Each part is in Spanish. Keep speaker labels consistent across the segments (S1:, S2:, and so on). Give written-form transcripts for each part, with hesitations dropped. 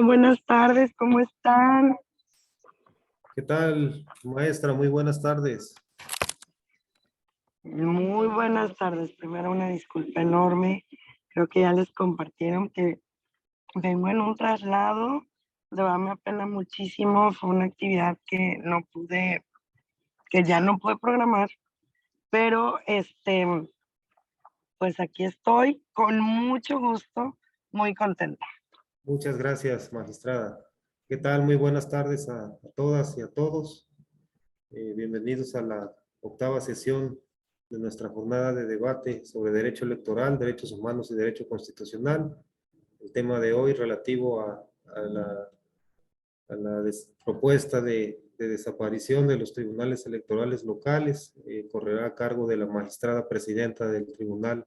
S1: Buenas tardes, ¿cómo están?
S2: ¿Qué tal, maestra? Muy buenas tardes.
S1: Muy buenas tardes. Primero una disculpa enorme. Creo que ya les compartieron que vengo en un traslado. De verdad me apena muchísimo. Fue una actividad que que ya no pude programar, pero pues aquí estoy con mucho gusto, muy contenta.
S2: Muchas gracias, magistrada. ¿Qué tal? Muy buenas tardes a todas y a todos. Bienvenidos a la octava sesión de nuestra jornada de debate sobre derecho electoral, derechos humanos y derecho constitucional. El tema de hoy relativo a la propuesta de desaparición de los tribunales electorales locales correrá a cargo de la magistrada presidenta del Tribunal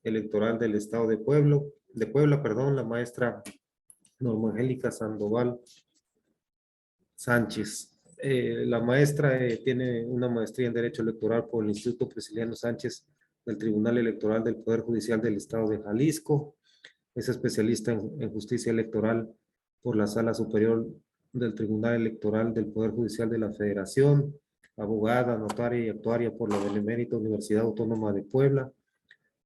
S2: Electoral del Estado de Puebla, perdón, la maestra Norma Angélica Sandoval Sánchez. La maestra tiene una maestría en Derecho Electoral por el Instituto Prisciliano Sánchez del Tribunal Electoral del Poder Judicial del Estado de Jalisco. Es especialista en justicia electoral por la Sala Superior del Tribunal Electoral del Poder Judicial de la Federación, abogada, notaria y actuaria por la Benemérita Universidad Autónoma de Puebla.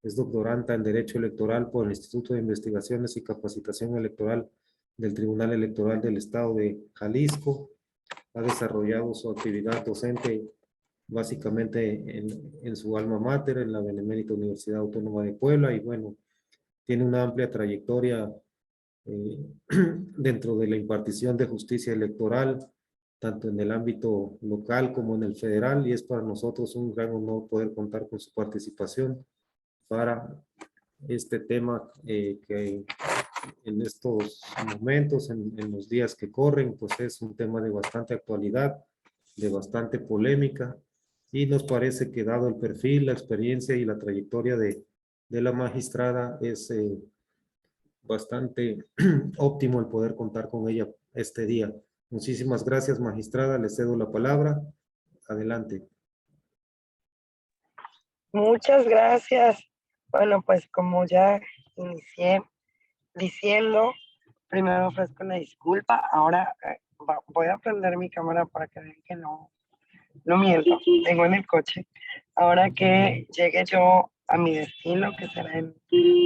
S2: Es doctoranda en Derecho Electoral por el Instituto de Investigaciones y Capacitación Electoral del Tribunal Electoral del Estado de Jalisco. Ha desarrollado su actividad docente básicamente en su alma mater, en la Benemérita Universidad Autónoma de Puebla, y bueno, tiene una amplia trayectoria eh, dentro de la impartición de justicia electoral, tanto en el ámbito local como en el federal, y es para nosotros un gran honor poder contar con su participación para este tema que en estos momentos, en los días que corren, pues es un tema de bastante actualidad, de bastante polémica, y nos parece que dado el perfil, la experiencia y la trayectoria de la magistrada, es bastante óptimo el poder contar con ella este día. Muchísimas gracias, magistrada. Le cedo la palabra. Adelante.
S1: Muchas gracias. Bueno, pues como ya inicié diciendo, primero ofrezco una disculpa, ahora voy a prender mi cámara para que vean que no miento, tengo en el coche. Ahora que llegue yo a mi destino, que será en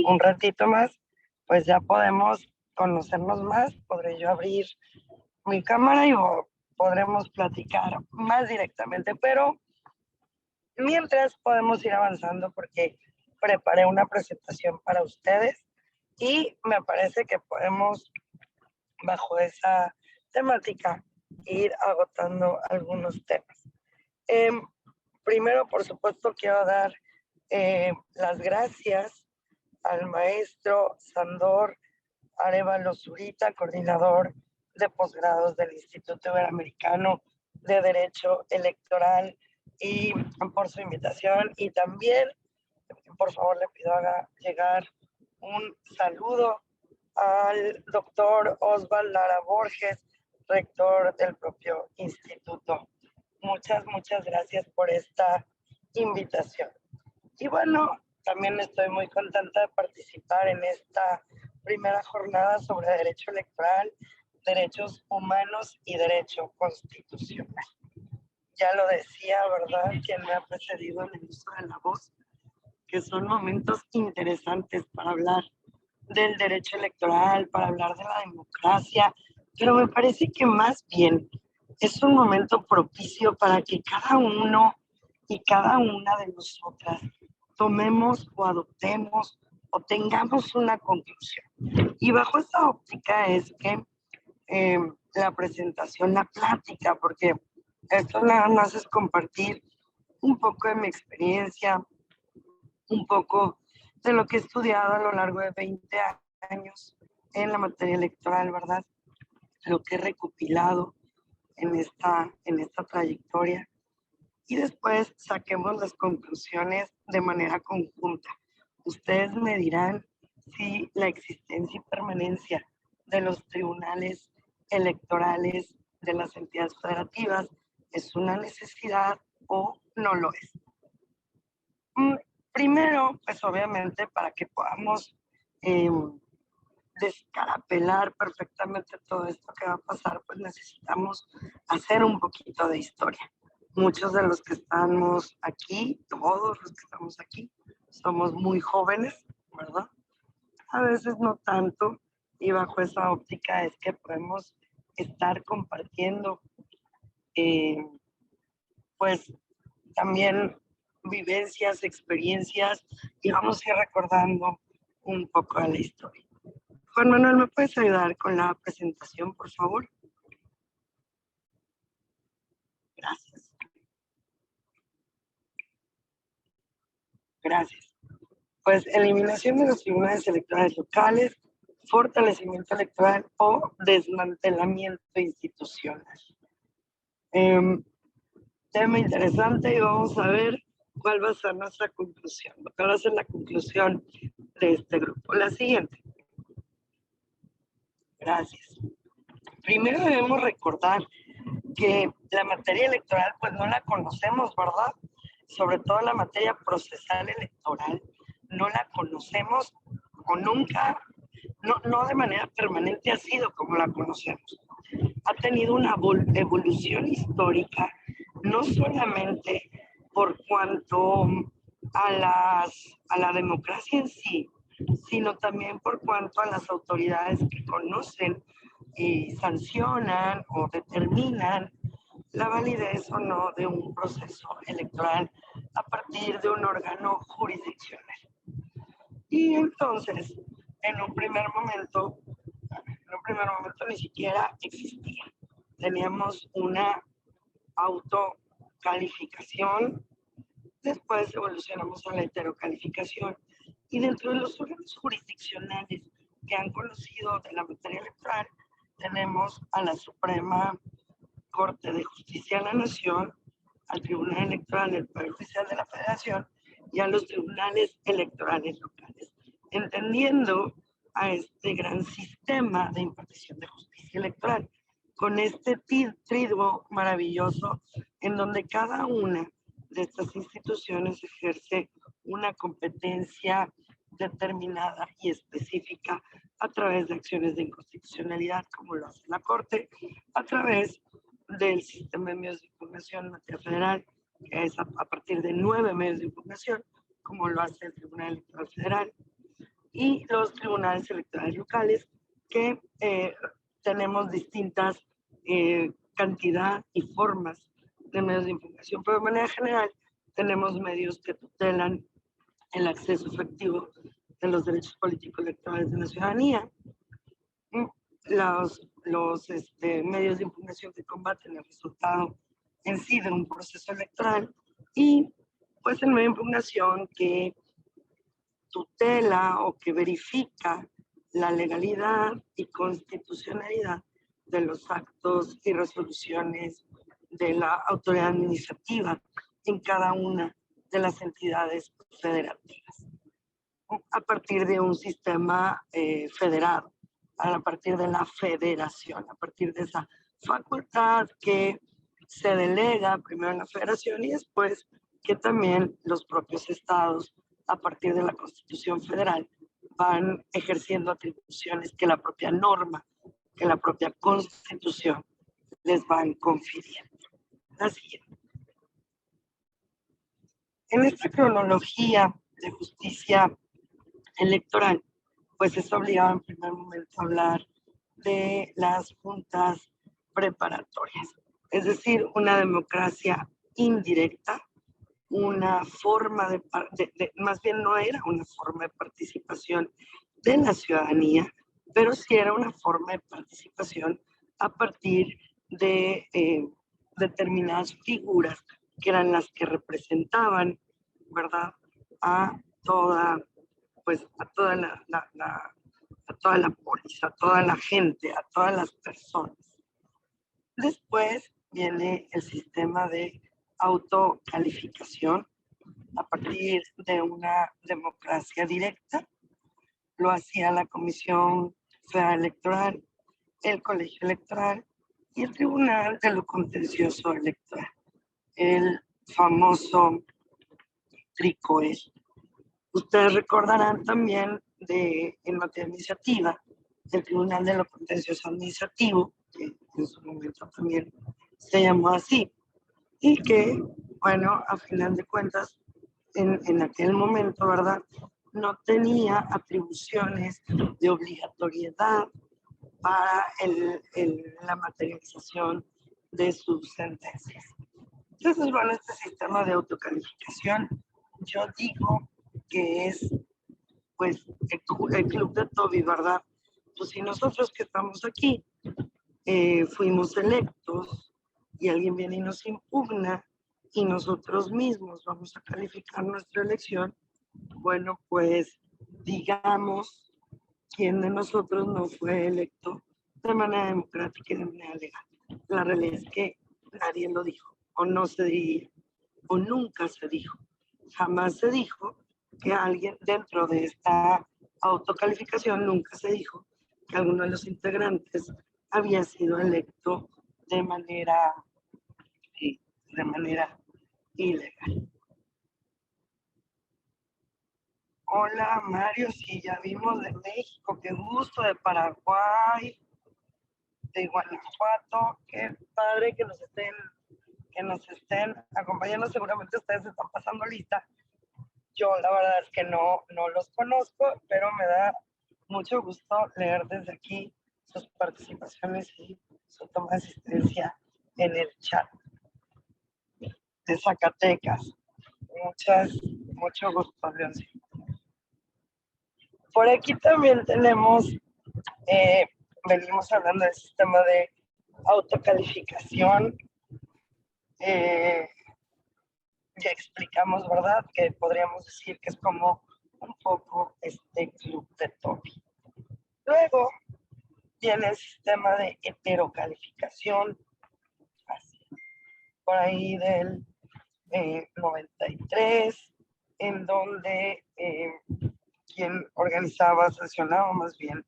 S1: un ratito más, pues ya podemos conocernos más, podré yo abrir mi cámara y podremos platicar más directamente, pero mientras podemos ir avanzando porque preparé una presentación para ustedes y me parece que podemos, bajo esa temática, ir agotando algunos temas. Eh, Primero, por supuesto, quiero dar las gracias al maestro Sandor Arevalo Zurita, coordinador de posgrados del Instituto Iberoamericano de Derecho Electoral, y por su invitación. Y también, por favor, le pido haga llegar un saludo al doctor Osvaldo Lara Borges, rector del propio instituto. Muchas gracias por esta invitación. Y bueno, también estoy muy contenta de participar en esta primera jornada sobre derecho electoral, derechos humanos y derecho constitucional. Ya lo decía, ¿verdad?, quien me ha precedido en el uso de la voz, que son momentos interesantes para hablar del derecho electoral, para hablar de la democracia, pero me parece que más bien es un momento propicio para que cada uno y cada una de nosotras tomemos o adoptemos o tengamos una conclusión. Y bajo esa óptica es que eh, la presentación, la plática, porque esto nada más es compartir un poco de mi experiencia, un poco de lo que he estudiado a lo largo de 20 años en la materia electoral, ¿verdad? Lo que he recopilado en esta trayectoria, y después saquemos las conclusiones de manera conjunta. Ustedes me dirán si la existencia y permanencia de los tribunales electorales de las entidades federativas es una necesidad o no lo es. Primero, pues obviamente para que podamos eh, descarapelar perfectamente todo esto que va a pasar, pues necesitamos hacer un poquito de historia. Muchos de los que estamos aquí, todos los que estamos aquí, somos muy jóvenes, ¿verdad? A veces no tanto, y bajo esa óptica es que podemos estar compartiendo, pues también vivencias, experiencias, y vamos a ir recordando un poco de la historia. Juan Manuel, ¿me puedes ayudar con la presentación, por favor? Gracias. Gracias. Pues eliminación de los tribunales electorales locales, fortalecimiento electoral o desmantelamiento institucional. Tema interesante y vamos a ver cuál va a ser nuestra conclusión, cuál va a ser la conclusión de este grupo. La siguiente. Gracias. Primero debemos recordar que la materia electoral pues no la conocemos, ¿verdad? Sobre todo la materia procesal electoral, no la conocemos o nunca, no de manera permanente ha sido como la conocemos. Ha tenido una evolución histórica, no solamente por cuanto a la democracia en sí, sino también por cuanto a las autoridades que conocen y sancionan o determinan la validez o no de un proceso electoral a partir de un órgano jurisdiccional. Y entonces, en un primer momento ni siquiera existía. Teníamos una autocalificación, después evolucionamos a la heterocalificación, y dentro de los órganos jurisdiccionales que han conocido de la materia electoral, tenemos a la Suprema Corte de Justicia de la Nación, al Tribunal Electoral del Poder Judicial de la Federación y a los tribunales electorales locales, entendiendo a este gran sistema de impartición de justicia electoral, con este triduo maravilloso en donde cada una de estas instituciones ejerce una competencia determinada y específica a través de acciones de inconstitucionalidad, como lo hace la Corte, a través del sistema de medios de impugnación en materia federal, que es a partir de 9 medios de impugnación, como lo hace el Tribunal Electoral Federal, y los tribunales electorales locales, que tenemos distintas cantidad y formas de medios de impugnación, pero de manera general tenemos medios que tutelan el acceso efectivo de los derechos políticos electorales de la ciudadanía, los medios de impugnación que combaten el resultado en sí de un proceso electoral, y pues el medio de impugnación que tutela o que verifica la legalidad y constitucionalidad de los actos y resoluciones de la autoridad administrativa en cada una de las entidades federativas, a partir de un sistema federado, a partir de la federación, a partir de esa facultad que se delega primero en la federación y después que también los propios estados, a partir de la Constitución Federal, van ejerciendo atribuciones que la propia norma, que la propia Constitución les van confiriendo. La siguiente. En esta cronología de justicia electoral, pues es obligado en primer momento a hablar de las juntas preparatorias, es decir, una democracia indirecta, una forma más bien no era una forma de participación de la ciudadanía, pero sí era una forma de participación a partir de determinadas figuras que eran las que representaban, ¿verdad?, a toda, pues a toda a toda la polis, a toda la gente, a todas las personas. Después viene el sistema de autocalificación a partir de una democracia directa. Lo hacía la Comisión Federal Electoral, el Colegio Electoral y el Tribunal de lo Contencioso Electoral, el famoso TRICOEL. Ustedes recordarán también en materia administrativa el Tribunal de lo Contencioso Administrativo, que en su momento también se llamó así, y que, bueno, a final de cuentas, en aquel momento, ¿verdad? No tenía atribuciones de obligatoriedad para la materialización de sus sentencias. Entonces, bueno, este sistema de autocalificación, yo digo que es, pues, el club de Toby, ¿verdad? Pues si nosotros que estamos aquí fuimos electos y alguien viene y nos impugna y nosotros mismos vamos a calificar nuestra elección, bueno, pues digamos quién de nosotros no fue electo de manera democrática y de manera legal. La realidad es que nadie lo dijo, o no se diría, o nunca se dijo. Jamás se dijo que alguien dentro de esta autocalificación, nunca se dijo que alguno de los integrantes había sido electo de manera, de manera ilegal. Hola Mario, sí, ya vimos de México, qué gusto, de Paraguay, de Guanajuato, qué padre que nos estén acompañando, seguramente ustedes están pasando lista. Yo la verdad es que no los conozco, pero me da mucho gusto leer desde aquí sus participaciones y su toma de asistencia en el chat de Zacatecas. Mucho gusto, Leoncito. Por aquí también tenemos, venimos hablando del sistema de autocalificación. Ya explicamos, ¿verdad? Que podríamos decir que es como un poco este club de Toby. Luego tiene el sistema de heterocalificación, así, por ahí del 93, en donde quien organizaba, sancionaba más bien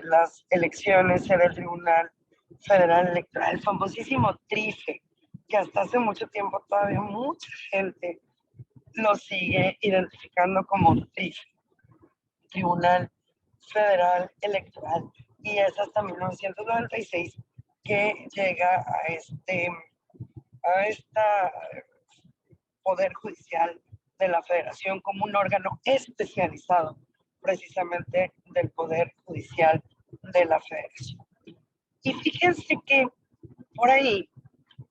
S1: las elecciones era el Tribunal Federal Electoral, el famosísimo TRIFE, que hasta hace mucho tiempo todavía mucha gente lo sigue identificando como TRIFE, Tribunal Federal Electoral, y es hasta 1996 que llega a esta Poder Judicial de la Federación como un órgano especializado precisamente del Poder Judicial de la Federación. Y fíjense que por ahí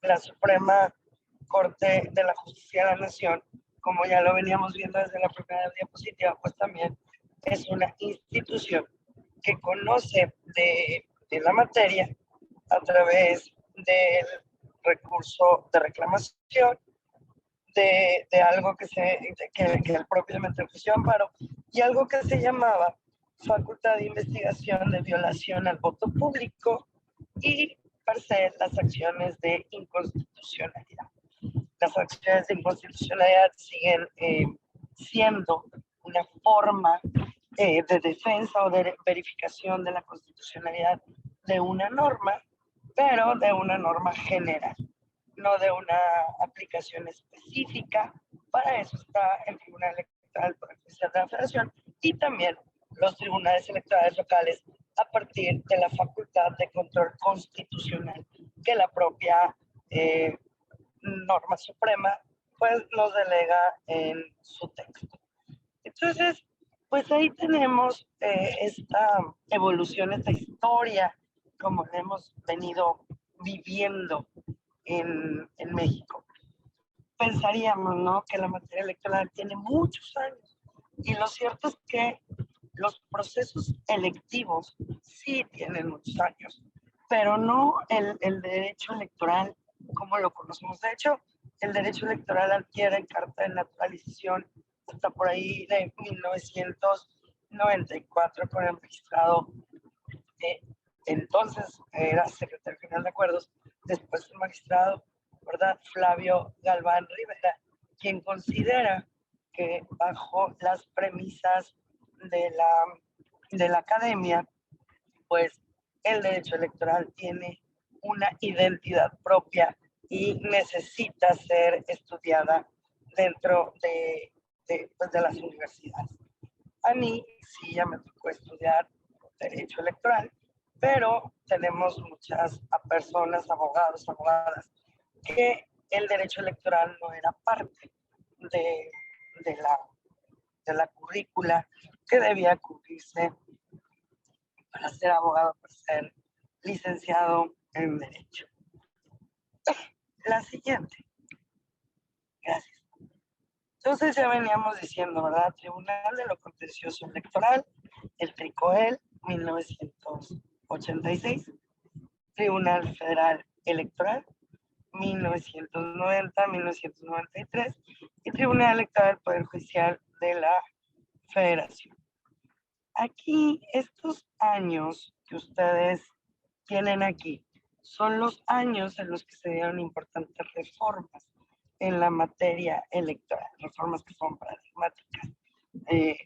S1: la Suprema Corte de la Justicia de la Nación, como ya lo veníamos viendo desde la primera diapositiva, pues también es una institución que conoce de la materia a través del recurso de reclamación, de algo que él propiamente ofreció amparo, y algo que se llamaba facultad de investigación de violación al voto público y per se las acciones de inconstitucionalidad. Las acciones de inconstitucionalidad siguen siendo una forma de defensa o de verificación de la constitucionalidad de una norma, pero de una norma general, no de una aplicación específica. Para eso está el Tribunal Electoral Poder Judicial de la Federación y también los tribunales electorales locales a partir de la facultad de control constitucional que la propia norma suprema pues nos delega en su texto. Entonces, pues ahí tenemos esta evolución, esta historia, como la hemos venido viviendo en México. Pensaríamos, ¿no?, que la materia electoral tiene muchos años. Y lo cierto es que los procesos electivos sí tienen muchos años, pero no el derecho electoral como lo conocemos. De hecho, el derecho electoral adquiere carta de naturalización hasta por ahí de 1994 con el magistrado entonces era secretario general de acuerdos, después el magistrado, ¿verdad?, Flavio Galván Rivera, quien considera que bajo las premisas de la academia, pues el derecho electoral tiene una identidad propia y necesita ser estudiada dentro pues de las universidades. A mí sí ya me tocó estudiar derecho electoral, pero tenemos muchas personas, abogados, abogadas, que el derecho electoral no era parte de, de la, de la currícula que debía cubrirse para ser abogado, para ser licenciado en Derecho. La siguiente. Gracias. Entonces ya veníamos diciendo, ¿verdad? Tribunal de lo Contencioso Electoral, el TRICOEL, 1986. Tribunal Federal Electoral, 1990-1993. Y Tribunal Electoral del Poder Judicial de la Federación. Aquí, estos años que ustedes tienen aquí, son los años en los que se dieron importantes reformas en la materia electoral, reformas que son paradigmáticas,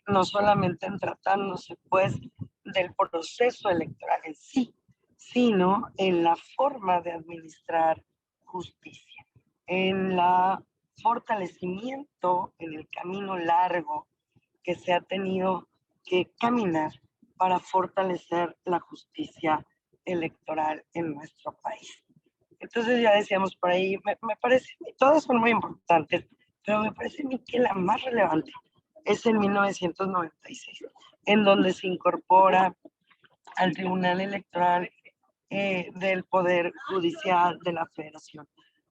S1: no solamente en tratándose pues del proceso electoral en sí, sino en la forma de administrar justicia, en el fortalecimiento, en el camino largo que se ha tenido que caminar para fortalecer la justicia electoral en nuestro país. Entonces ya decíamos por ahí, me parece, todas son muy importantes, pero me parece a mí que la más relevante es en 1996, en donde se incorpora al Tribunal Electoral del Poder Judicial de la Federación.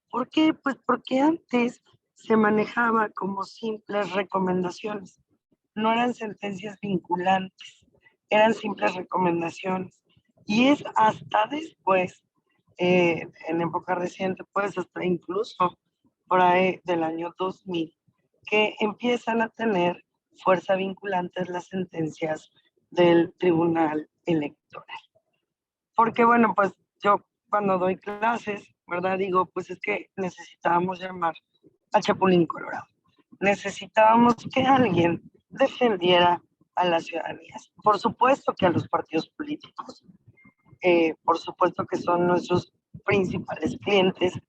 S1: ¿Por qué? Pues porque antes se manejaba como simples recomendaciones, no eran sentencias vinculantes, eran simples recomendaciones. Y es hasta después, en época reciente, pues hasta incluso por ahí del año 2000, que empiezan a tener fuerza vinculantes las sentencias del Tribunal Electoral. Porque bueno, pues yo cuando doy clases, ¿verdad? Digo, pues es que necesitábamos llamar a Chapulín Colorado. Necesitábamos que alguien defendiera a las ciudadanías. Por supuesto que a los partidos políticos, por supuesto que son nuestros principales clientes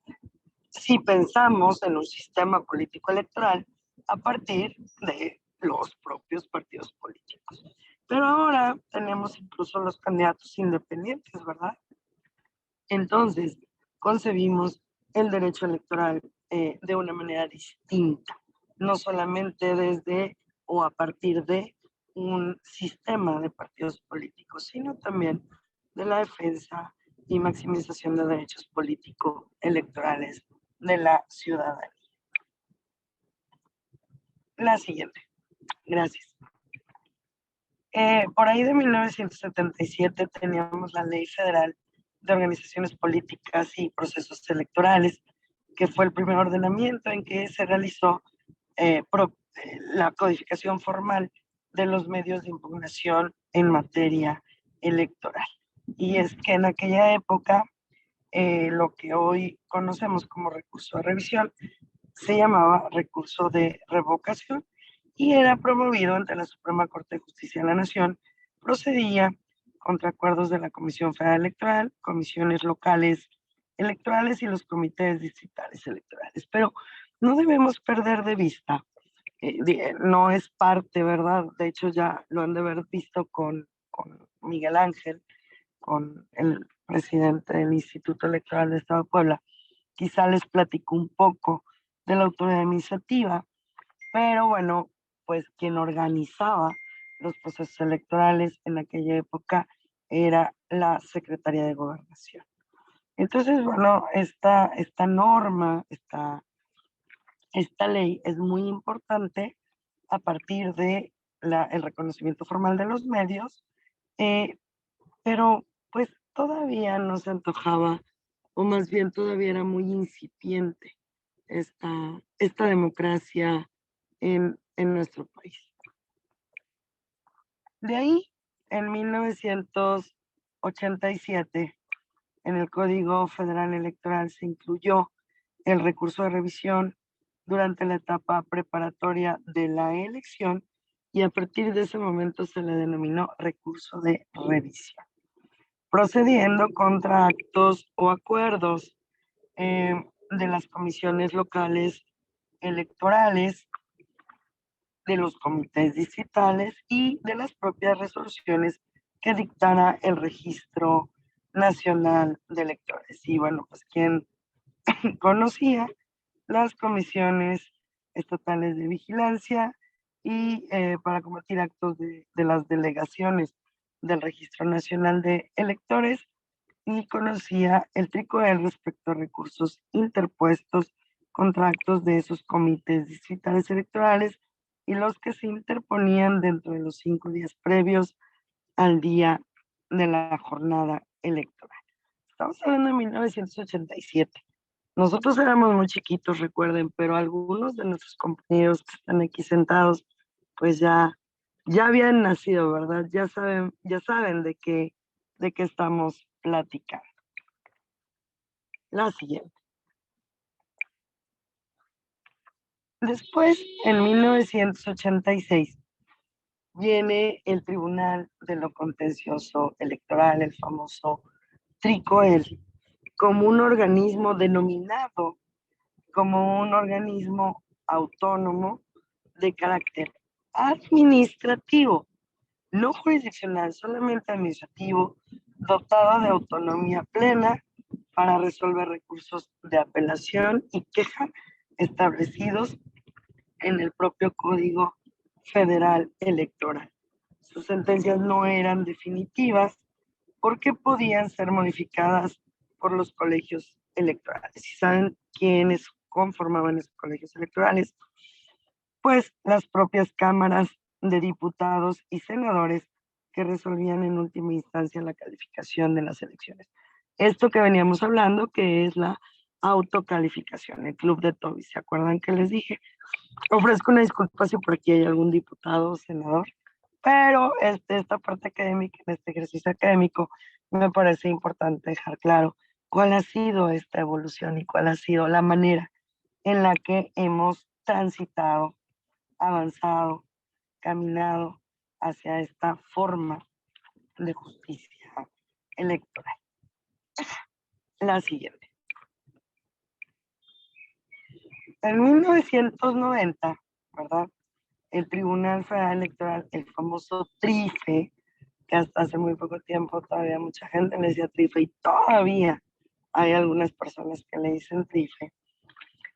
S1: si pensamos en un sistema político electoral a partir de los propios partidos políticos. Pero ahora tenemos incluso los candidatos independientes, ¿verdad? Entonces, concebimos el derecho electoral de una manera distinta, no solamente desde o a partir de un sistema de partidos políticos, sino también de la defensa y maximización de derechos políticos electorales de la ciudadanía. La siguiente. Gracias. Por ahí de 1977 teníamos la Ley Federal de Organizaciones Políticas y Procesos Electorales, que fue el primer ordenamiento en que se realizó la codificación formal de los medios de impugnación en materia electoral. Y es que en aquella época, lo que hoy conocemos como recurso de revisión se llamaba recurso de revocación y era promovido ante la Suprema Corte de Justicia de la Nación. Procedía contra acuerdos de la Comisión Federal Electoral, comisiones locales electorales y los comités distritales electorales. Pero no debemos perder de vista, no es parte, ¿verdad? De hecho ya lo han de haber visto con Miguel Ángel, con el presidente del Instituto Electoral de Estado de Puebla. Quizá les platico un poco de la autoridad administrativa, pero bueno, pues quien organizaba los procesos electorales en aquella época era la Secretaría de Gobernación. Entonces, bueno, esta norma, esta ley es muy importante a partir de el reconocimiento formal de los medios, pero pues todavía no se antojaba, o más bien todavía era muy incipiente esta democracia en nuestro país. De ahí, en 1987, en el Código Federal Electoral se incluyó el recurso de revisión durante la etapa preparatoria de la elección y a partir de ese momento se le denominó recurso de revisión, procediendo contra actos o acuerdos de las comisiones locales electorales, de los comités distritales y de las propias resoluciones que dictara el Registro Nacional de Electores. Y bueno, pues quien conocía las comisiones estatales de vigilancia y para combatir actos de las delegaciones del Registro Nacional de Electores, y conocía el TRICOEL respecto a recursos interpuestos contra actos de esos comités distritales electorales y los que se interponían dentro de los 5 días previos al día de la jornada electoral. Estamos hablando de 1987. Nosotros éramos muy chiquitos, recuerden, pero algunos de nuestros compañeros que están aquí sentados, pues ya habían nacido, ¿verdad? Ya saben de qué estamos platicando. La siguiente. Después, en 1986, viene el Tribunal de lo Contencioso Electoral, el famoso TRICOEL, como un organismo denominado como un organismo autónomo de carácter administrativo, no jurisdiccional, solamente administrativo, dotado de autonomía plena para resolver recursos de apelación y queja establecidos en el propio Código Federal Electoral. Sus sentencias no eran definitivas porque podían ser modificadas por los colegios electorales. ¿Y saben quiénes conformaban esos colegios electorales? Pues las propias cámaras de diputados y senadores que resolvían en última instancia la calificación de las elecciones. Esto que veníamos hablando, que es la autocalificación, el club de Toby. ¿Se acuerdan que les dije? Ofrezco una disculpa si por aquí hay algún diputado o senador, pero esta parte académica, en este ejercicio académico, me parece importante dejar claro cuál ha sido esta evolución y cuál ha sido la manera en la que hemos transitado, avanzado, caminado hacia esta forma de justicia electoral. La siguiente. En 1990, ¿verdad? El Tribunal Federal Electoral, el famoso TRIFE, que hasta hace muy poco tiempo todavía mucha gente le decía TRIFE y todavía hay algunas personas que le dicen TRIFE,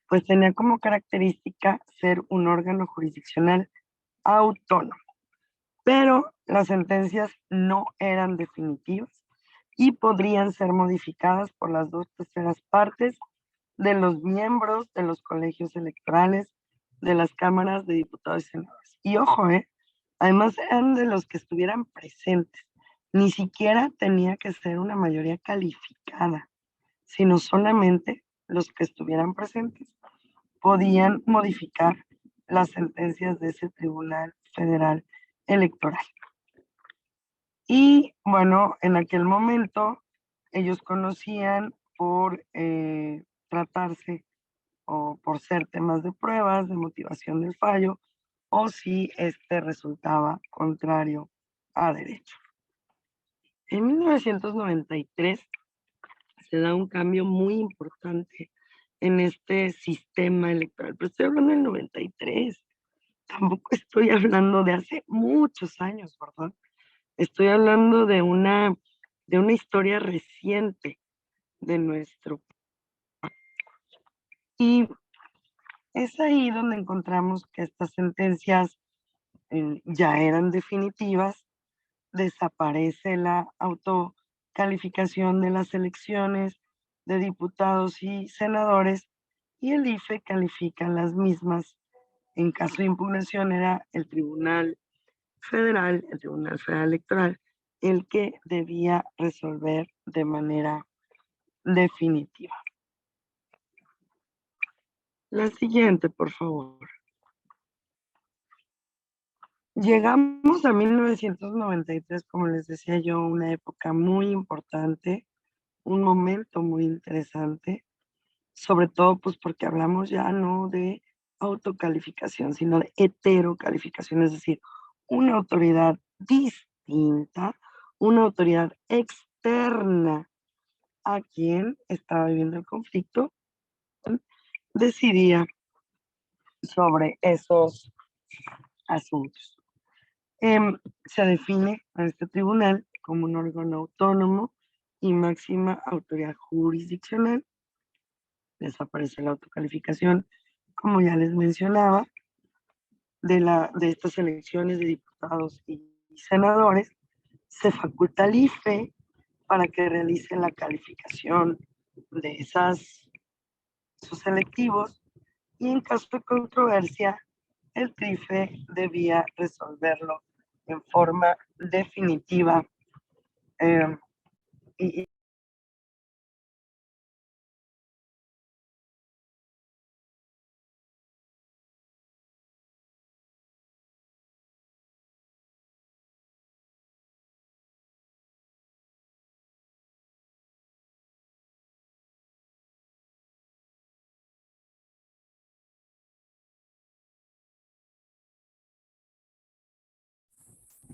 S1: pues tenía como característica ser un órgano jurisdiccional autónomo. Pero las sentencias no eran definitivas y podrían ser modificadas por las 2/3 partes de los miembros de los colegios electorales de las cámaras de diputados y senadores. Y ojo, además eran de los que estuvieran presentes. Ni siquiera tenía que ser una mayoría calificada, sino solamente los que estuvieran presentes podían modificar las sentencias de ese Tribunal Federal Electoral. Y bueno, en aquel momento ellos conocían por tratarse o por ser temas de pruebas, de motivación del fallo, o si este resultaba contrario a derecho. En 1993 se da un cambio muy importante en este sistema electoral, pero estoy hablando del 93, tampoco estoy hablando de hace muchos años, ¿verdad? Estoy hablando de una historia reciente de nuestro. Y es ahí donde encontramos que estas sentencias ya eran definitivas, desaparece la autocalificación de las elecciones de diputados y senadores y el IFE califica las mismas. En caso de impugnación era el Tribunal Federal, el Tribunal Federal Electoral, el que debía resolver de manera definitiva. La siguiente, por favor. Llegamos a 1993, como les decía yo, una época muy importante, un momento muy interesante, sobre todo pues porque hablamos ya no de autocalificación, sino de heterocalificación, es decir, una autoridad distinta, una autoridad externa a quien estaba viviendo el conflicto, decidía sobre esos asuntos. Se define a este tribunal como un órgano autónomo y máxima autoridad jurisdiccional. Desaparece la autocalificación, como ya les mencionaba, de estas elecciones de diputados y senadores. Se faculta al IFE para que realice la calificación de sus selectivos, y en caso de controversia, el TRIFE debía resolverlo en forma definitiva. eh, y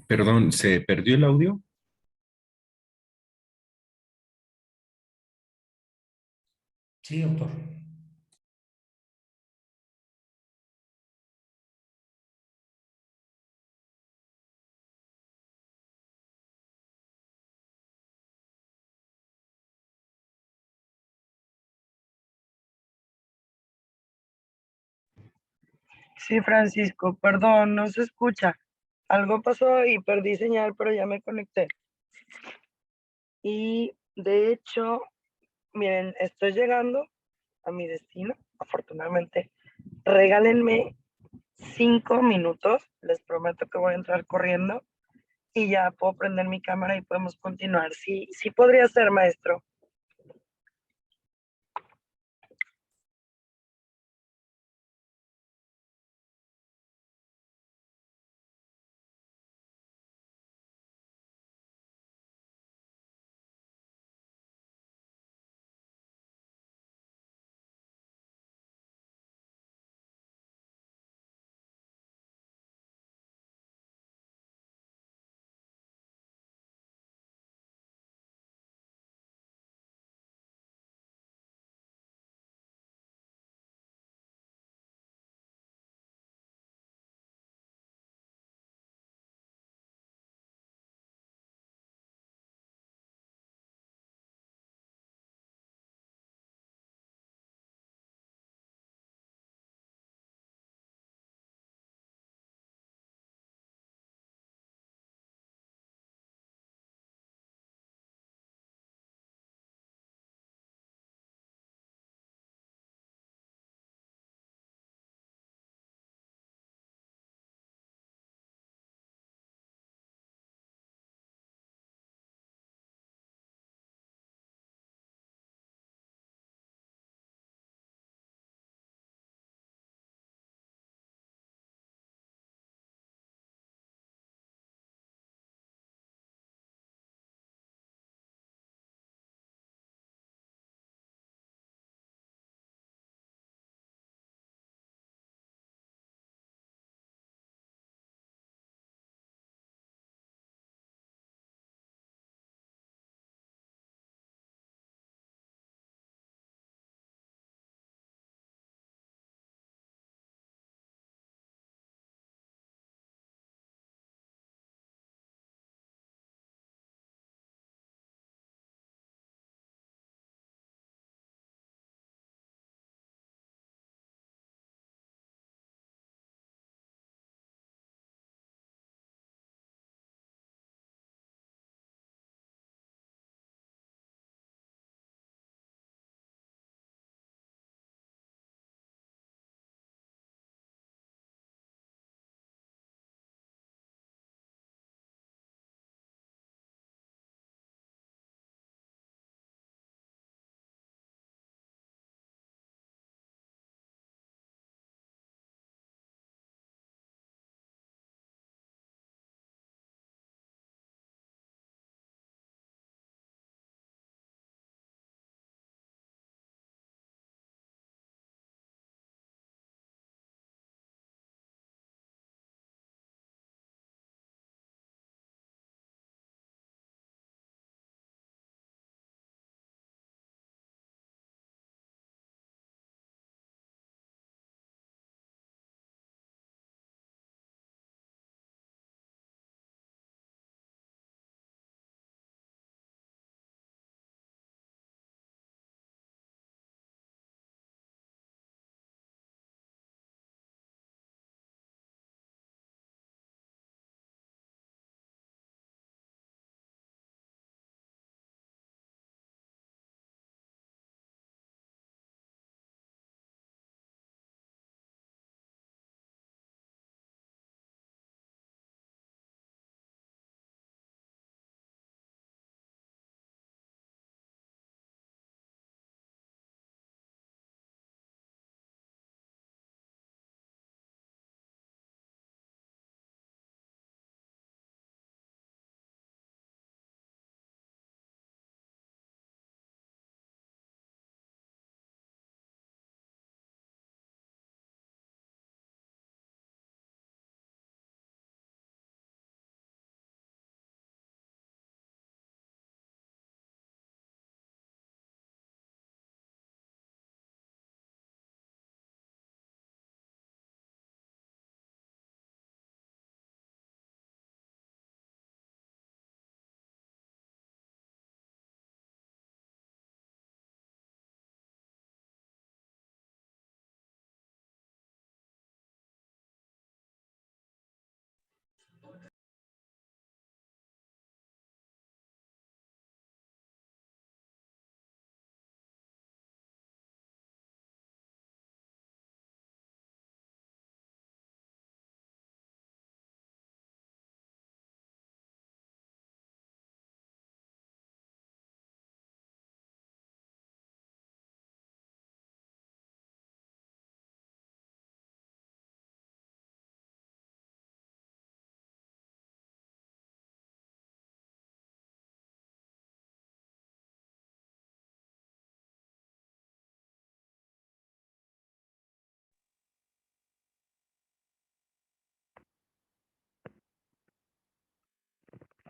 S3: Perdón, ¿se perdió el audio?
S4: Sí, doctor.
S1: sí, Francisco, perdón, no se escucha. Algo pasó y perdí señal, pero ya me conecté. Y de hecho, miren, estoy llegando a mi destino, afortunadamente. Regálenme 5 minutos, les prometo que voy a entrar corriendo y ya puedo prender mi cámara y podemos continuar. Sí, sí podría ser, maestro.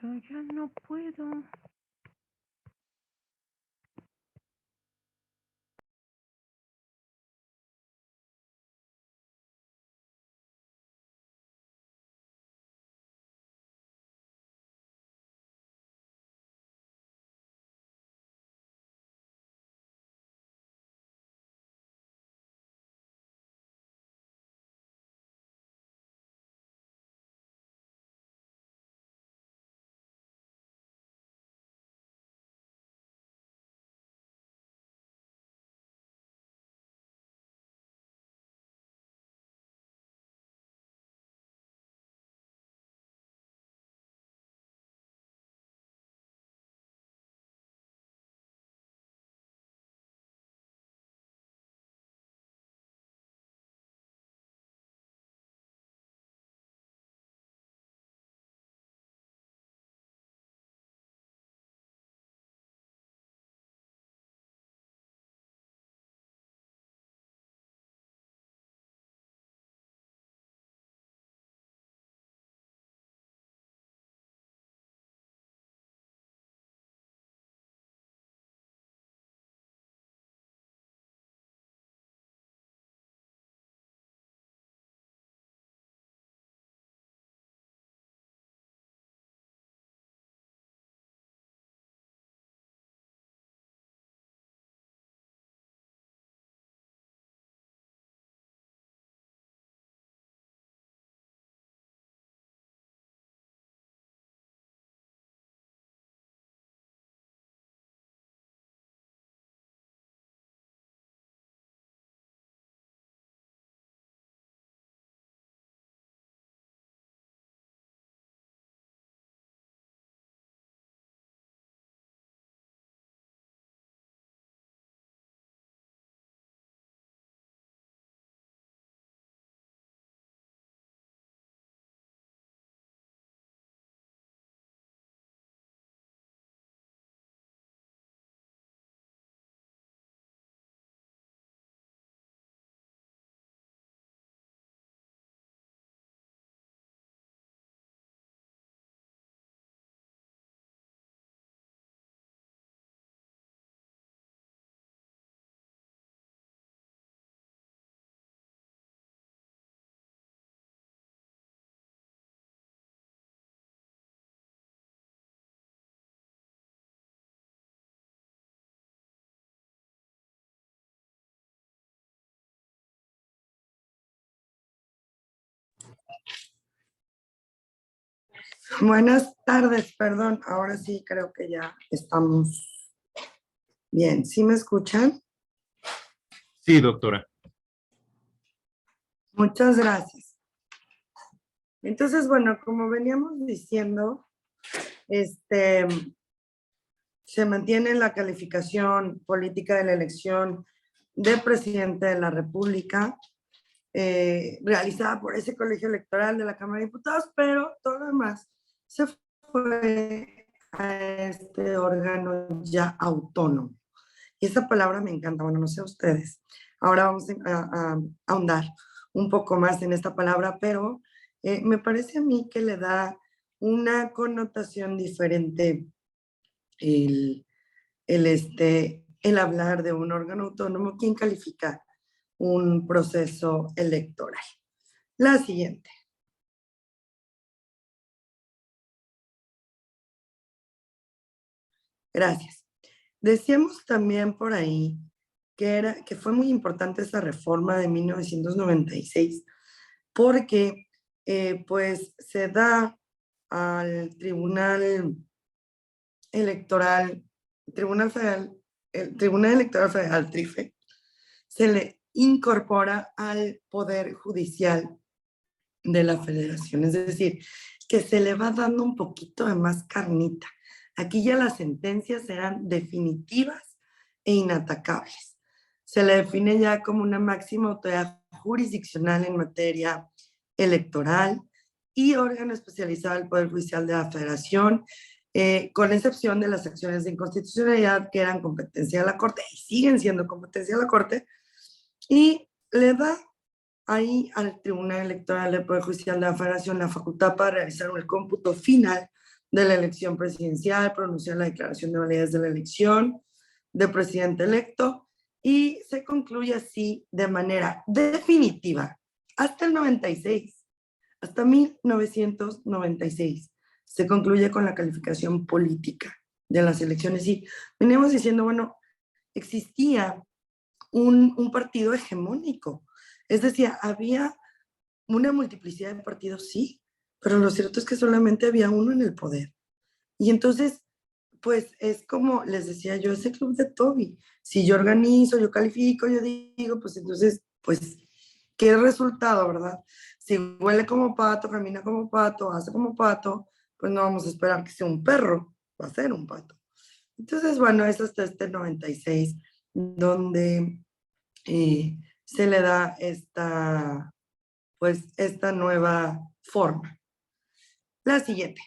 S5: Pero ya no puedo.
S1: Buenas tardes, perdón, ahora sí creo que ya estamos bien. ¿Sí me escuchan?
S3: Sí, doctora.
S1: Muchas gracias. Entonces, bueno, como veníamos diciendo, se mantiene la calificación política de la elección de presidente de la República, realizada por ese colegio electoral de la Cámara de Diputados, pero todo lo demás se fue a este órgano ya autónomo. Y esa palabra me encanta, bueno, no sé ustedes. Ahora vamos a ahondar un poco más en esta palabra, pero me parece a mí que le da una connotación diferente el hablar de un órgano autónomo quien califica un proceso electoral. La siguiente. Gracias. Decíamos también por ahí que fue muy importante esa reforma de 1996 porque pues se da al Tribunal Electoral, Tribunal Federal, el Tribunal Electoral Federal, TRIFE, se le incorpora al Poder Judicial de la Federación, es decir, que se le va dando un poquito de más carnita. Aquí ya las sentencias serán definitivas e inatacables. Se le define ya como una máxima autoridad jurisdiccional en materia electoral y órgano especializado del Poder Judicial de la Federación, con excepción de las acciones de inconstitucionalidad que eran competencia de la Corte y siguen siendo competencia de la Corte, y le da ahí al Tribunal Electoral del Poder Judicial de la Federación la facultad para realizar el cómputo final de la elección presidencial, pronunciar la declaración de validez de la elección de presidente electo y se concluye así de manera definitiva hasta el 96, hasta 1996. Se concluye con la calificación política de las elecciones y venimos diciendo, bueno, existía un partido hegemónico, es decir, había una multiplicidad de partidos, sí, pero lo cierto es que solamente había uno en el poder. Y entonces, pues es como les decía yo, ese club de Toby. Si yo organizo, yo califico, yo digo, pues entonces, pues, ¿qué resultado, verdad? Si huele como pato, camina como pato, hace como pato, pues no vamos a esperar que sea un perro, va a ser un pato. Entonces, bueno, es hasta este 96 donde se le da esta, pues, esta nueva forma. La siguiente.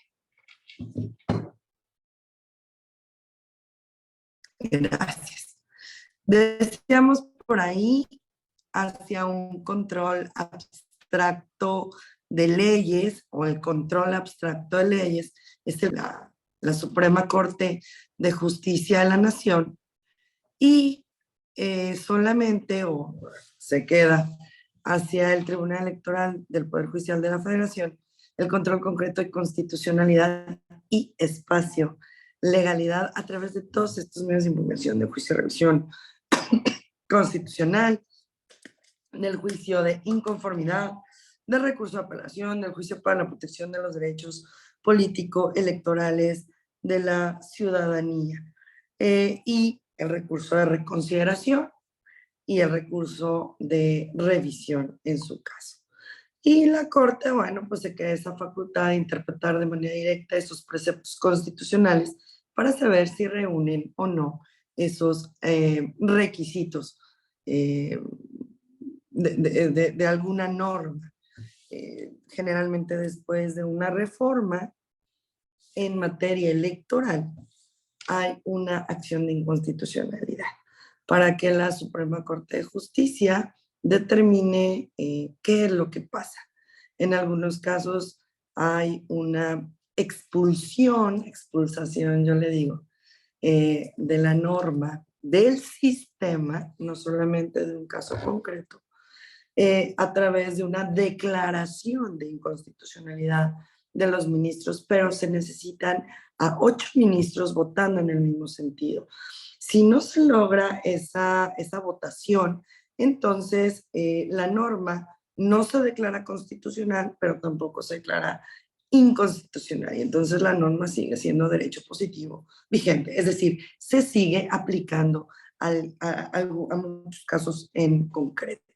S1: Gracias. Decíamos por ahí hacia un control abstracto de leyes o el control abstracto de leyes es la Suprema Corte de Justicia de la Nación y solamente o se queda hacia el Tribunal Electoral del Poder Judicial de la Federación el control concreto de constitucionalidad y espacio, legalidad a través de todos estos medios de impugnación, de juicio de revisión constitucional, del juicio de inconformidad, del recurso de apelación, del juicio para la protección de los derechos político-electorales de la ciudadanía, y el recurso de reconsideración y el recurso de revisión en su caso. Y la Corte, bueno, pues se queda esa facultad de interpretar de manera directa esos preceptos constitucionales para saber si reúnen o no esos requisitos de alguna norma. Generalmente después de una reforma en materia electoral hay una acción de inconstitucionalidad para que la Suprema Corte de Justicia determine qué es lo que pasa. En algunos casos hay una expulsación, yo le digo, de la norma, del sistema, no solamente de un caso concreto, a través de una declaración de inconstitucionalidad de los ministros, pero se necesitan a 8 ministros votando en el mismo sentido. Si no se logra esa votación, entonces la norma no se declara constitucional, pero tampoco se declara inconstitucional. Y entonces la norma sigue siendo derecho positivo vigente, es decir, se sigue aplicando a muchos casos en concreto.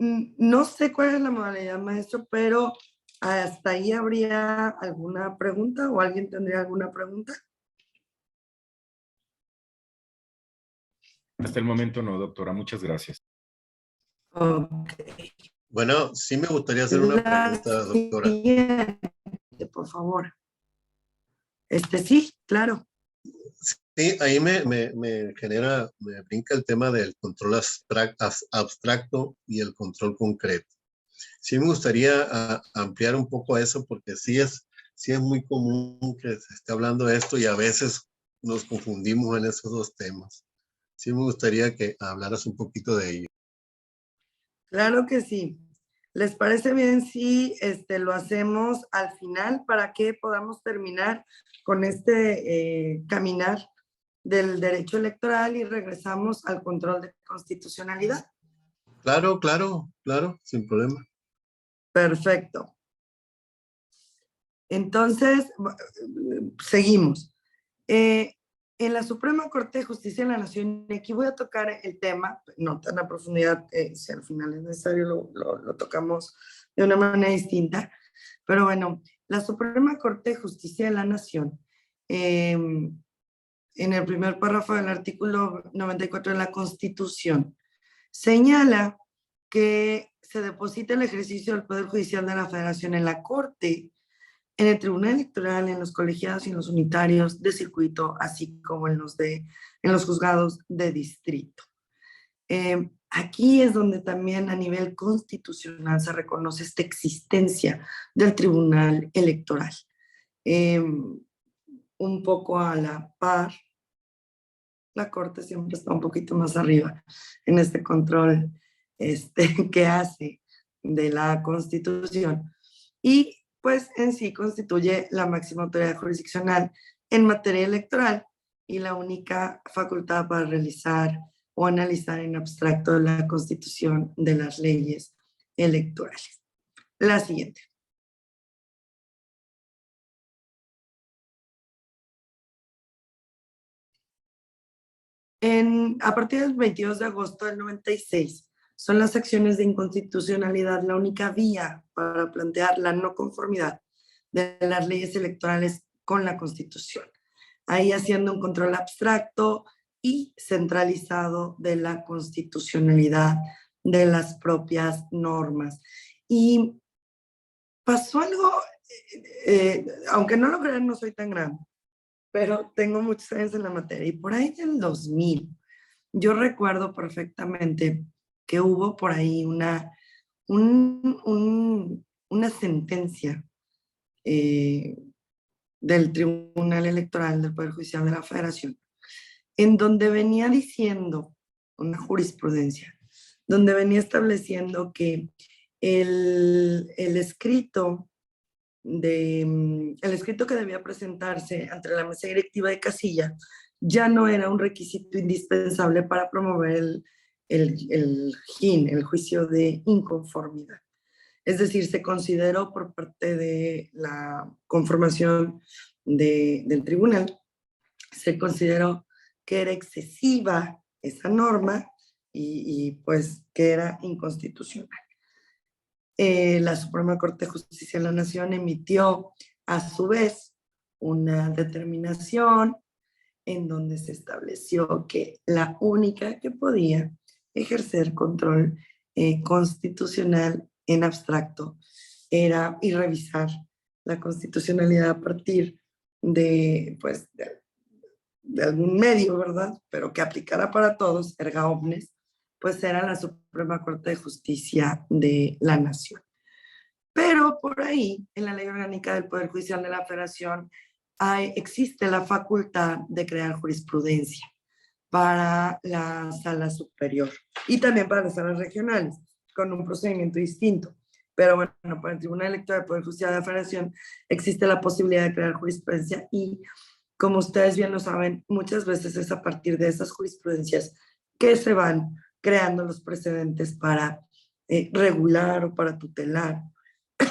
S1: No sé cuál es la modalidad, maestro, pero hasta ahí habría alguna pregunta o alguien tendría alguna pregunta.
S3: Hasta el momento no, doctora. Muchas gracias.
S1: Ok.
S6: Bueno, sí me gustaría hacer una pregunta, doctora.
S1: Siguiente, por favor. Sí, claro.
S6: Sí, ahí me genera, me brinca el tema del control abstracto y el control concreto. Sí me gustaría ampliar un poco eso porque sí es muy común que se esté hablando de esto y a veces nos confundimos en esos dos temas. Sí me gustaría que hablaras un poquito de ello.
S1: Claro que sí. ¿Les parece bien si lo hacemos al final para que podamos terminar con este caminar del derecho electoral y regresamos al control de constitucionalidad?
S6: Claro, claro, claro, sin problema.
S1: Perfecto. Entonces, seguimos. En la Suprema Corte de Justicia de la Nación, y aquí voy a tocar el tema, no tan a profundidad, si al final es necesario lo tocamos de una manera distinta, pero bueno, la Suprema Corte de Justicia de la Nación, en el primer párrafo del artículo 94 de la Constitución, señala que se deposita el ejercicio del Poder Judicial de la Federación en la Corte, en el Tribunal Electoral, en los colegiados y en los unitarios de circuito, así como en los juzgados de distrito. Aquí es donde también a nivel constitucional se reconoce esta existencia del Tribunal Electoral. Un poco a la par, la Corte siempre está un poquito más arriba en este control que hace de la Constitución. Y pues en sí constituye la máxima autoridad jurisdiccional en materia electoral y la única facultad para realizar o analizar en abstracto la constitución de las leyes electorales. La siguiente. A partir del 22 de agosto del 96, son las acciones de inconstitucionalidad la única vía para plantear la no conformidad de las leyes electorales con la Constitución. Ahí haciendo un control abstracto y centralizado de la constitucionalidad de las propias normas. Y pasó algo, aunque no lo crean, no soy tan grande, pero tengo muchos años en la materia. Y por ahí del 2000, yo recuerdo perfectamente que hubo por ahí una sentencia del Tribunal Electoral del Poder Judicial de la Federación, en donde venía diciendo una jurisprudencia, donde venía estableciendo que el escrito que debía presentarse ante la mesa directiva de casilla ya no era un requisito indispensable para promover el JIN, el juicio de inconformidad. Es decir, se consideró por parte de la conformación del tribunal, se consideró que era excesiva esa norma y pues que era inconstitucional. La Suprema Corte de Justicia de la Nación emitió a su vez una determinación en donde se estableció que la única que podía ejercer control constitucional en abstracto era y revisar la constitucionalidad a partir de algún medio, ¿verdad? Pero que aplicara para todos, erga omnes, pues era la Suprema Corte de Justicia de la Nación. Pero por ahí, en la Ley Orgánica del Poder Judicial de la Federación, existe la facultad de crear jurisprudencia para la sala superior y también para las salas regionales, con un procedimiento distinto. Pero bueno, para el Tribunal Electoral del Poder Judicial de la Federación existe la posibilidad de crear jurisprudencia y, como ustedes bien lo saben, muchas veces es a partir de esas jurisprudencias que se van creando los precedentes para regular o para tutelar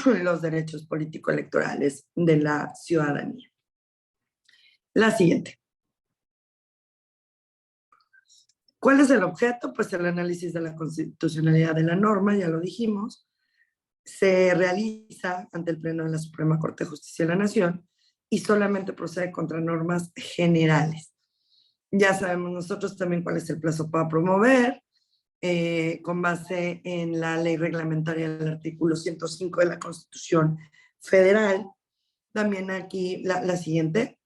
S1: los derechos político-electorales de la ciudadanía. La siguiente. ¿Cuál es el objeto? Pues el análisis de la constitucionalidad de la norma, ya lo dijimos. Se realiza ante el Pleno de la Suprema Corte de Justicia de la Nación y solamente procede contra normas generales. Ya sabemos nosotros también cuál es el plazo para promover, con base en la ley reglamentaria del artículo 105 de la Constitución Federal. También aquí la siguiente,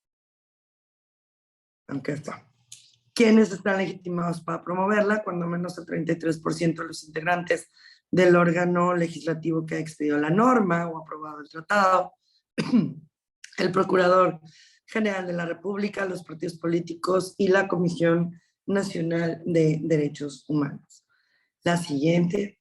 S1: aunque está. ¿Quiénes están legitimados para promoverla? Cuando menos el 33% de los integrantes del órgano legislativo que ha expedido la norma o aprobado el tratado, el Procurador General de la República, los partidos políticos y la Comisión Nacional de Derechos Humanos. La siguiente.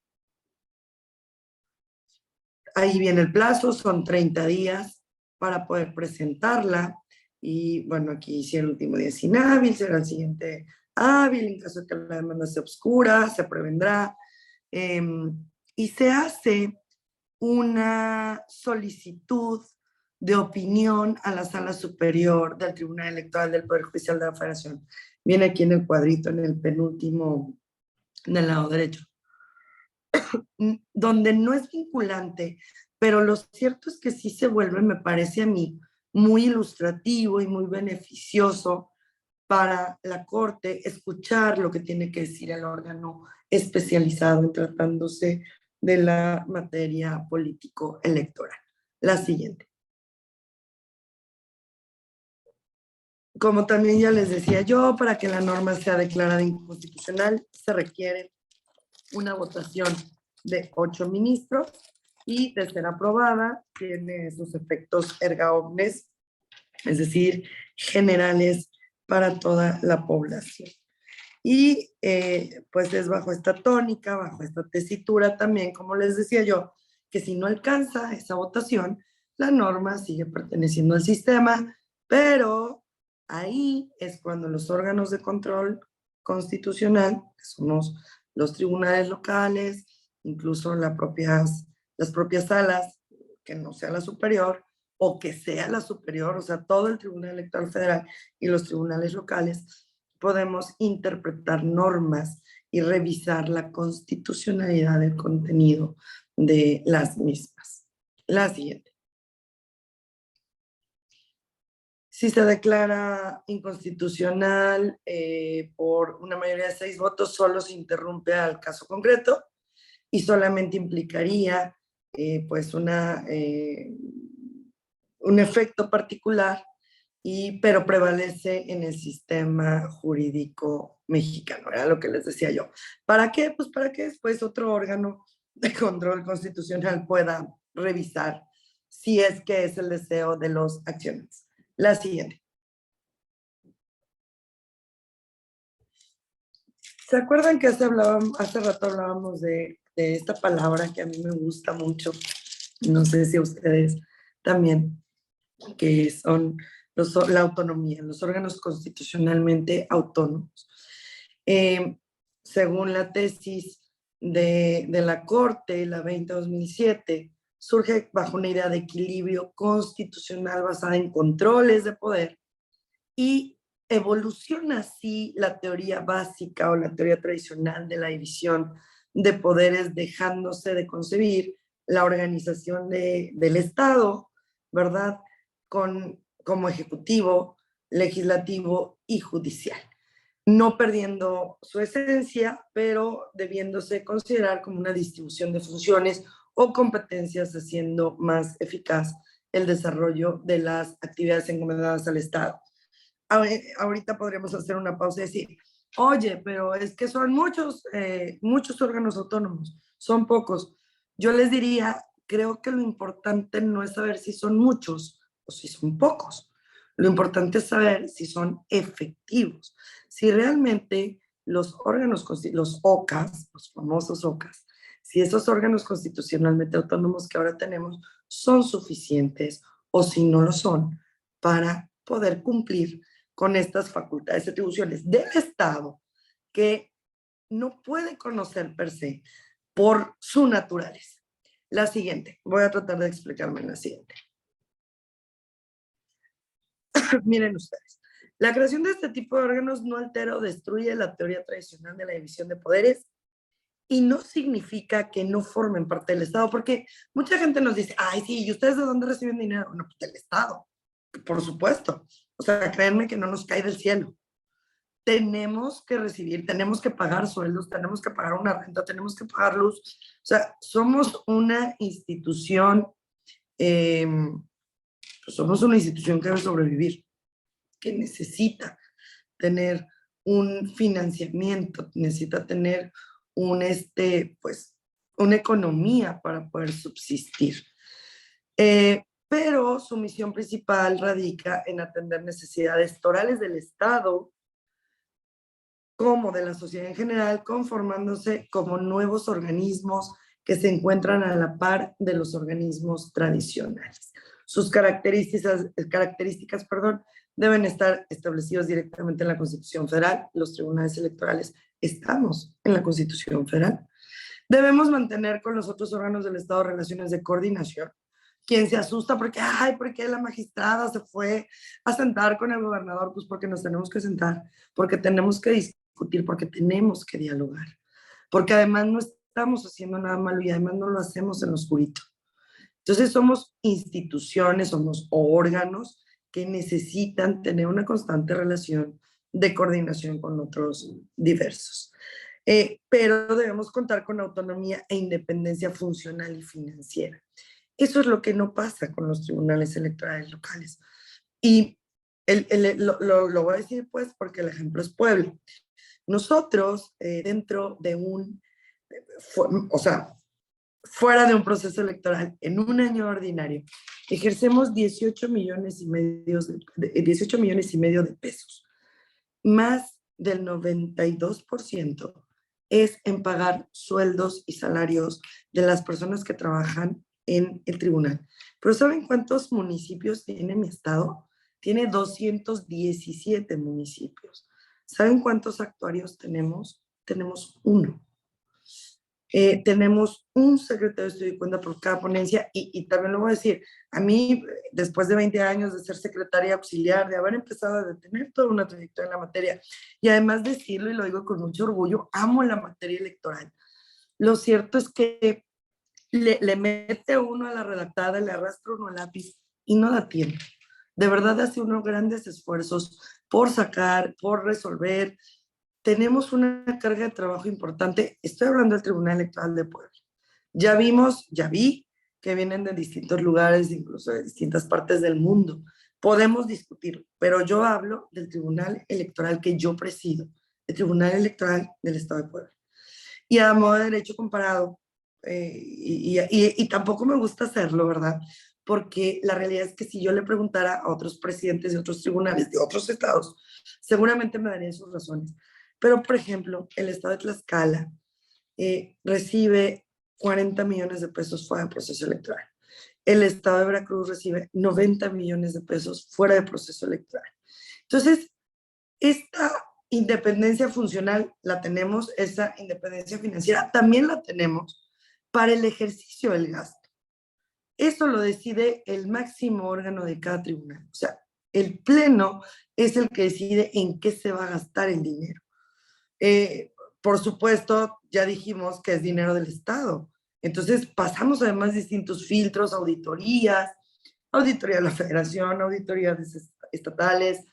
S1: Ahí viene el plazo, son 30 días para poder presentarla. Y bueno, aquí si el último día es inhábil, será el siguiente hábil, en caso de que la demanda sea obscura, se prevendrá. Y se hace una solicitud de opinión a la Sala Superior del Tribunal Electoral del Poder Judicial de la Federación. Viene aquí en el cuadrito, en el penúltimo del lado derecho, donde no es vinculante, pero lo cierto es que sí se vuelve, me parece a mí, muy ilustrativo y muy beneficioso para la Corte escuchar lo que tiene que decir el órgano especializado en tratándose de la materia político-electoral. La siguiente. Como también ya les decía yo, para que la norma sea declarada inconstitucional se requiere una votación de 8 ministros y de ser aprobada tiene sus efectos erga omnes, es decir, generales para toda la población. Y pues es bajo esta tónica, bajo esta tesitura también, como les decía yo, que si no alcanza esa votación, la norma sigue perteneciendo al sistema, pero ahí es cuando los órganos de control constitucional, que son los tribunales locales, incluso las propias salas, que no sea la superior, o que sea la superior, o sea, todo el Tribunal Electoral Federal y los tribunales locales, podemos interpretar normas y revisar la constitucionalidad del contenido de las mismas. La siguiente. Si se declara inconstitucional por una mayoría de 6 votos, solo se interrumpe al caso concreto y solamente implicaría pues un efecto particular, pero prevalece en el sistema jurídico mexicano, era lo que les decía yo. ¿Para qué? Pues para que después otro órgano de control constitucional pueda revisar si es que es el deseo de los accionistas. La siguiente. ¿Se acuerdan que hace rato hablábamos de esta palabra que a mí me gusta mucho? No sé si a ustedes también, que son la autonomía, los órganos constitucionalmente autónomos. Según la tesis de la Corte, la 20-2007, surge bajo una idea de equilibrio constitucional basada en controles de poder y evoluciona así la teoría básica o la teoría tradicional de la división de poderes, dejándose de concebir la organización del Estado, ¿verdad? Como ejecutivo, legislativo y judicial, no perdiendo su esencia, pero debiéndose considerar como una distribución de funciones o competencias, haciendo más eficaz el desarrollo de las actividades encomendadas al Estado. Ahorita podríamos hacer una pausa y decir, oye, pero es que son muchos órganos autónomos, son pocos. Yo les diría, creo que lo importante no es saber si son muchos o si son pocos. Lo importante es saber si son efectivos, si realmente los órganos, los OCAS, los famosos OCAS, si esos órganos constitucionalmente autónomos que ahora tenemos son suficientes o si no lo son para poder cumplir con estas facultades y atribuciones del Estado que no puede conocer per se por su naturaleza. La siguiente, voy a tratar de explicarme en la siguiente. Miren ustedes, la creación de este tipo de órganos no altera o destruye la teoría tradicional de la división de poderes y no significa que no formen parte del Estado, porque mucha gente nos dice, ay, sí, ¿y ustedes de dónde reciben dinero? No, pues del Estado, por supuesto. O sea, créanme que no nos cae del cielo. Tenemos que recibir, tenemos que pagar sueldos, tenemos que pagar una renta, tenemos que pagar luz. O sea, somos una institución, somos una institución que debe sobrevivir, que necesita tener un financiamiento, necesita tener una economía para poder subsistir. Pero su misión principal radica en atender necesidades torales del Estado como de la sociedad en general, conformándose como nuevos organismos que se encuentran a la par de los organismos tradicionales. Sus características, deben estar establecidos directamente en la Constitución Federal. Los tribunales electorales estamos en la Constitución Federal. Debemos mantener con los otros órganos del Estado relaciones de coordinación. Quien se asusta porque, ay, ¿por qué la magistrada se fue a sentar con el gobernador? Pues porque nos tenemos que sentar, porque tenemos que discutir, porque tenemos que dialogar, porque además no estamos haciendo nada malo y además no lo hacemos en lo oscurito. Entonces somos instituciones, somos órganos que necesitan tener una constante relación de coordinación con otros diversos. Pero debemos contar con autonomía e independencia funcional y financiera. Eso es lo que no pasa con los tribunales electorales locales. Y lo voy a decir pues porque el ejemplo es Puebla. Nosotros, dentro de un o sea, fuera de un proceso electoral, en un año ordinario, ejercemos 18 millones y medio de pesos. Más del 92% es en pagar sueldos y salarios de las personas que trabajan en el tribunal. Pero ¿saben cuántos municipios tiene mi estado? Tiene 217 municipios. ¿Saben cuántos actuarios tenemos? Tenemos uno. Tenemos un secretario de estudio y cuenta por cada ponencia y también lo voy a decir, a mí, después de 20 años de ser secretaria auxiliar, de haber empezado a tener toda una trayectoria en la materia y además decirlo, y lo digo con mucho orgullo, amo la materia electoral. Lo cierto es que le mete uno a la redactada, le arrastra uno al lápiz y no da tiempo. De verdad hace unos grandes esfuerzos por sacar, por resolver. Tenemos una carga de trabajo importante. Estoy hablando del Tribunal Electoral de Puebla. Ya vi que vienen de distintos lugares, incluso de distintas partes del mundo. Podemos discutir, pero yo hablo del Tribunal Electoral que yo presido, el Tribunal Electoral del Estado de Puebla. Y a modo de derecho comparado, y tampoco me gusta hacerlo, ¿verdad? Porque la realidad es que si yo le preguntara a otros presidentes de otros tribunales de otros estados, seguramente me darían sus razones. Pero, por ejemplo, el estado de Tlaxcala recibe 40 millones de pesos fuera de proceso electoral. El estado de Veracruz recibe 90 millones de pesos fuera de proceso electoral. Entonces, esta independencia funcional la tenemos, esa independencia financiera también la tenemos para el ejercicio del gasto. Eso lo decide el máximo órgano de cada tribunal. O sea, el pleno es el que decide en qué se va a gastar el dinero. Por supuesto, ya dijimos que es dinero del Estado. Entonces, pasamos además distintos filtros, auditoría de la Federación, auditorías estatales,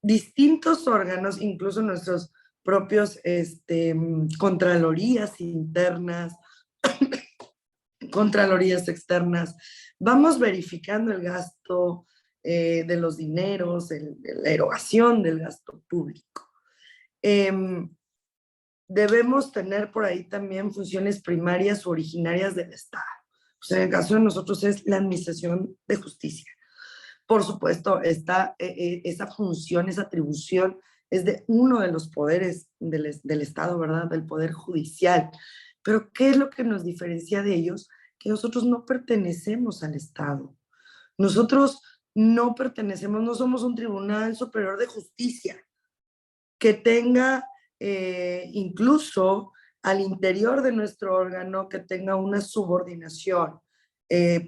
S1: distintos órganos, incluso nuestros propios contralorías internas, contralorías externas. Vamos verificando el gasto de los dineros, la erogación del gasto público. Debemos tener por ahí también funciones primarias o originarias del Estado. O sea, en el caso de nosotros es la administración de justicia. Por supuesto, esa función, esa atribución es de uno de los poderes del Estado, ¿verdad? Del Poder Judicial. Pero ¿qué es lo que nos diferencia de ellos? Que nosotros no pertenecemos al Estado. Nosotros no pertenecemos, no somos un tribunal superior de justicia que tenga incluso al interior de nuestro órgano que tenga una subordinación,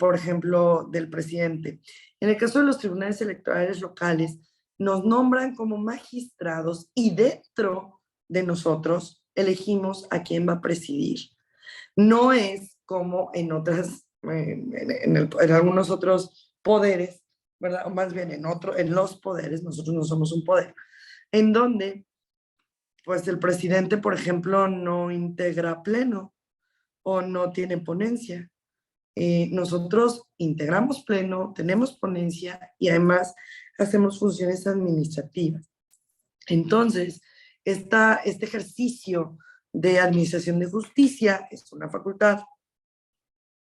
S1: por ejemplo, del presidente. En el caso de los tribunales electorales locales, nos nombran como magistrados y dentro de nosotros elegimos a quién va a presidir. No es como en otras, en algunos otros poderes, ¿verdad? O más bien en los poderes, nosotros no somos un poder, en donde pues el presidente, por ejemplo, no integra pleno o no tiene ponencia. Nosotros integramos pleno, tenemos ponencia y además hacemos funciones administrativas. Entonces, este ejercicio de administración de justicia es una facultad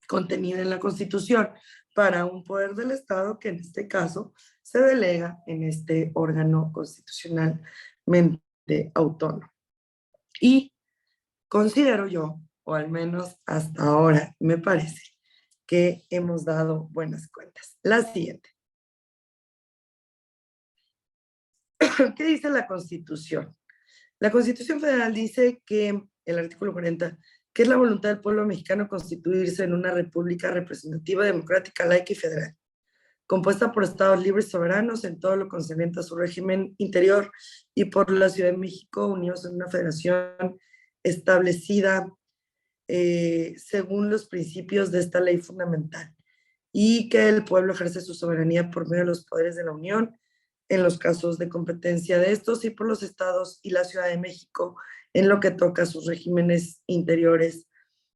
S1: contenida en la Constitución para un poder del Estado que en este caso se delega en este órgano constitucionalmente autónomo. Y considero yo, o al menos hasta ahora me parece, que hemos dado buenas cuentas. La siguiente. ¿Qué dice la Constitución? La Constitución Federal dice que, el artículo 40, que es la voluntad del pueblo mexicano constituirse en una república representativa, democrática, laica y federal, compuesta por estados libres y soberanos en todo lo concerniente a su régimen interior y por la Ciudad de México unidos en una federación establecida según los principios de esta ley fundamental, y que el pueblo ejerce su soberanía por medio de los poderes de la Unión en los casos de competencia de estos y por los estados y la Ciudad de México en lo que toca a sus regímenes interiores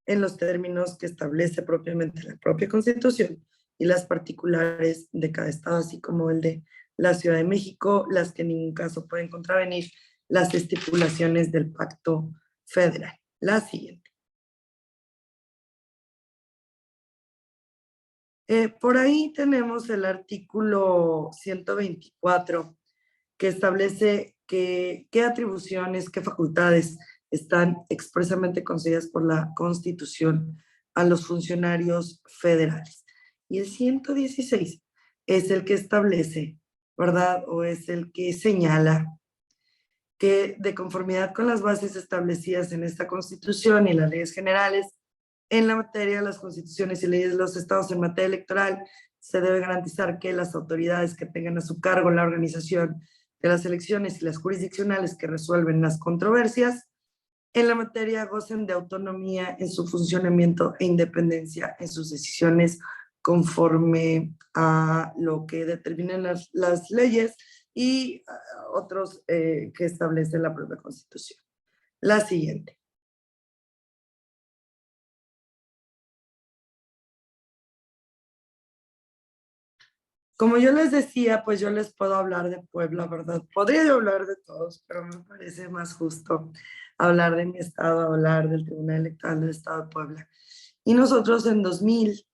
S1: en los términos que establece propiamente la propia Constitución y las particulares de cada estado, así como el de la Ciudad de México, las que en ningún caso pueden contravenir las estipulaciones del Pacto Federal. La siguiente. Por ahí tenemos el artículo 124 que establece qué atribuciones, qué facultades están expresamente concedidas por la Constitución a los funcionarios federales. Y el 116 es el que establece, ¿verdad? O es el que señala que de conformidad con las bases establecidas en esta Constitución y las leyes generales, en la materia de las constituciones y leyes de los estados en materia electoral, se debe garantizar que las autoridades que tengan a su cargo la organización de las elecciones y las jurisdiccionales que resuelven las controversias en la materia gocen de autonomía en su funcionamiento e independencia en sus decisiones conforme a lo que determinen las leyes y otros que establece la propia Constitución. La siguiente. Como yo les decía, pues yo les puedo hablar de Puebla, ¿verdad? Podría yo hablar de todos, pero me parece más justo hablar de mi estado, hablar del Tribunal Electoral del Estado de Puebla. Y nosotros en 2000,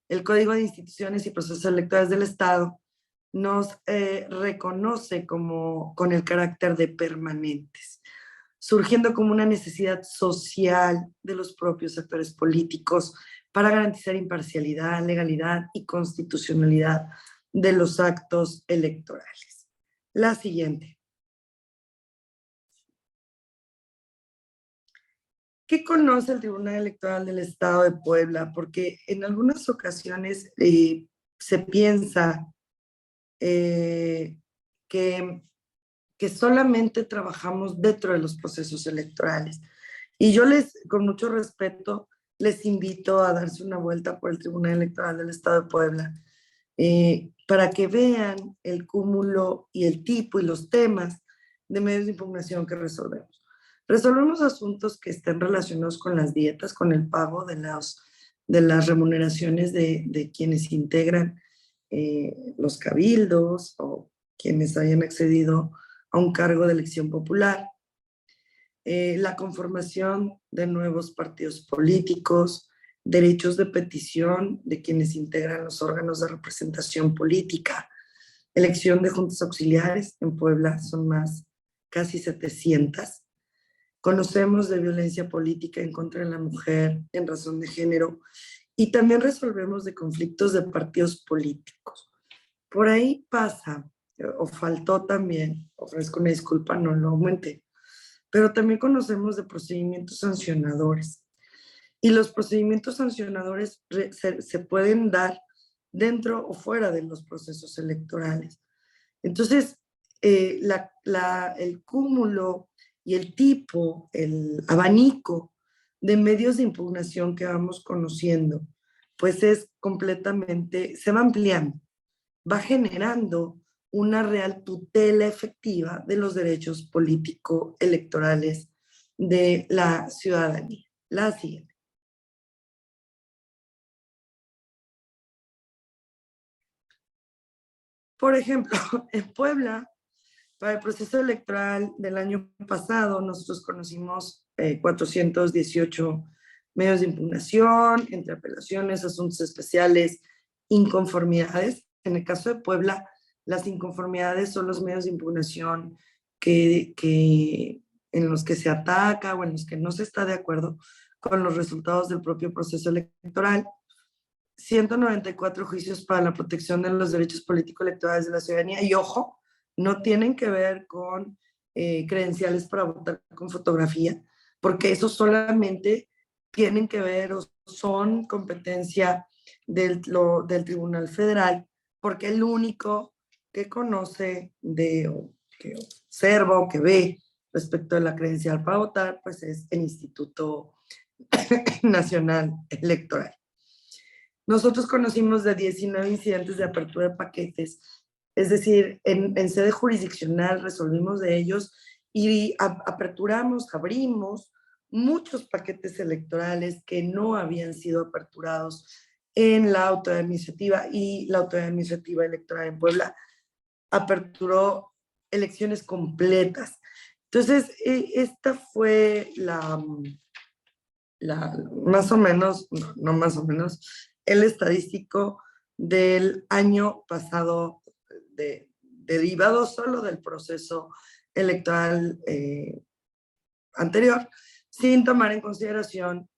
S1: el Código de Instituciones y Procesos Electorales del Estado nos reconoce con el carácter de permanentes, surgiendo como una necesidad social de los propios actores políticos para garantizar imparcialidad, legalidad y constitucionalidad de los actos electorales. La siguiente. ¿Qué conoce el Tribunal Electoral del Estado de Puebla? Porque en algunas ocasiones se piensa que solamente trabajamos dentro de los procesos electorales. Y yo con mucho respeto, les invito a darse una vuelta por el Tribunal Electoral del Estado de Puebla para que vean el cúmulo y el tipo y los temas de medios de impugnación que resolvemos. Resolvemos asuntos que estén relacionados con las dietas, con el pago de las remuneraciones de quienes integran los cabildos o quienes hayan accedido a un cargo de elección popular, la conformación de nuevos partidos políticos, derechos de petición de quienes integran los órganos de representación política, elección de juntas auxiliares, en Puebla son casi 700. Conocemos de violencia política en contra de la mujer en razón de género y también resolvemos de conflictos de partidos políticos. Por ahí pasa, o faltó también, ofrezco una disculpa, no lo aumenté, pero también conocemos de procedimientos sancionadores. Y los procedimientos sancionadores se pueden dar dentro o fuera de los procesos electorales. Entonces, el cúmulo y el tipo, el abanico de medios de impugnación que vamos conociendo, pues es completamente, se va ampliando, va generando una real tutela efectiva de los derechos político-electorales de la ciudadanía. La siguiente. Por ejemplo, en Puebla, para el proceso electoral del año pasado, nosotros conocimos 418 medios de impugnación, entre apelaciones, asuntos especiales, inconformidades. En el caso de Puebla, las inconformidades son los medios de impugnación en los que se ataca o en los que no se está de acuerdo con los resultados del propio proceso electoral. 194 juicios para la protección de los derechos político-electorales de la ciudadanía. Y ojo, no tienen que ver con credenciales para votar con fotografía, porque eso solamente tienen que ver o son competencia del Tribunal Federal, porque el único que conoce que observa o que ve respecto de la credencial para votar, pues es el Instituto Nacional Electoral. Nosotros conocimos de 19 incidentes de apertura de paquetes, es decir, en sede jurisdiccional resolvimos de ellos y abrimos muchos paquetes electorales que no habían sido aperturados en la autoridad administrativa, y la autoridad administrativa electoral en Puebla aperturó elecciones completas. Entonces, esta fue más o menos, no más o menos, el estadístico del año pasado, derivado solo del proceso electoral anterior, sin tomar en consideración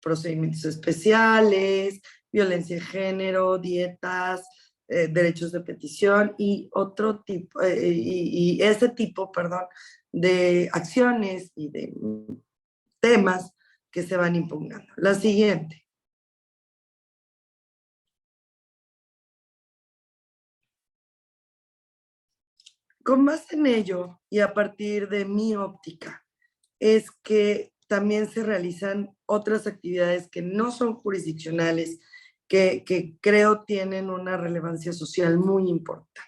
S1: procedimientos especiales, violencia de género, dietas, derechos de petición y otro tipo, y ese tipo, perdón, de acciones y de temas que se van impugnando. La siguiente. Con base en ello y a partir de mi óptica, es que también se realizan otras actividades que no son jurisdiccionales, que creo tienen una relevancia social muy importante.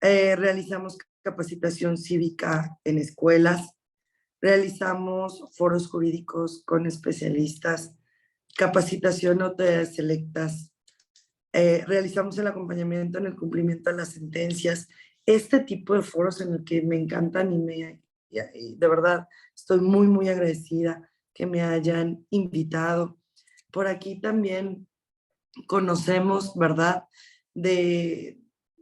S1: Realizamos capacitación cívica en escuelas, realizamos foros jurídicos con especialistas, capacitación a autoridades selectas, realizamos el acompañamiento en el cumplimiento de las sentencias, este tipo de foros en el que me encantan y de verdad estoy muy, muy agradecida que me hayan invitado. Por aquí también conocemos, ¿verdad? De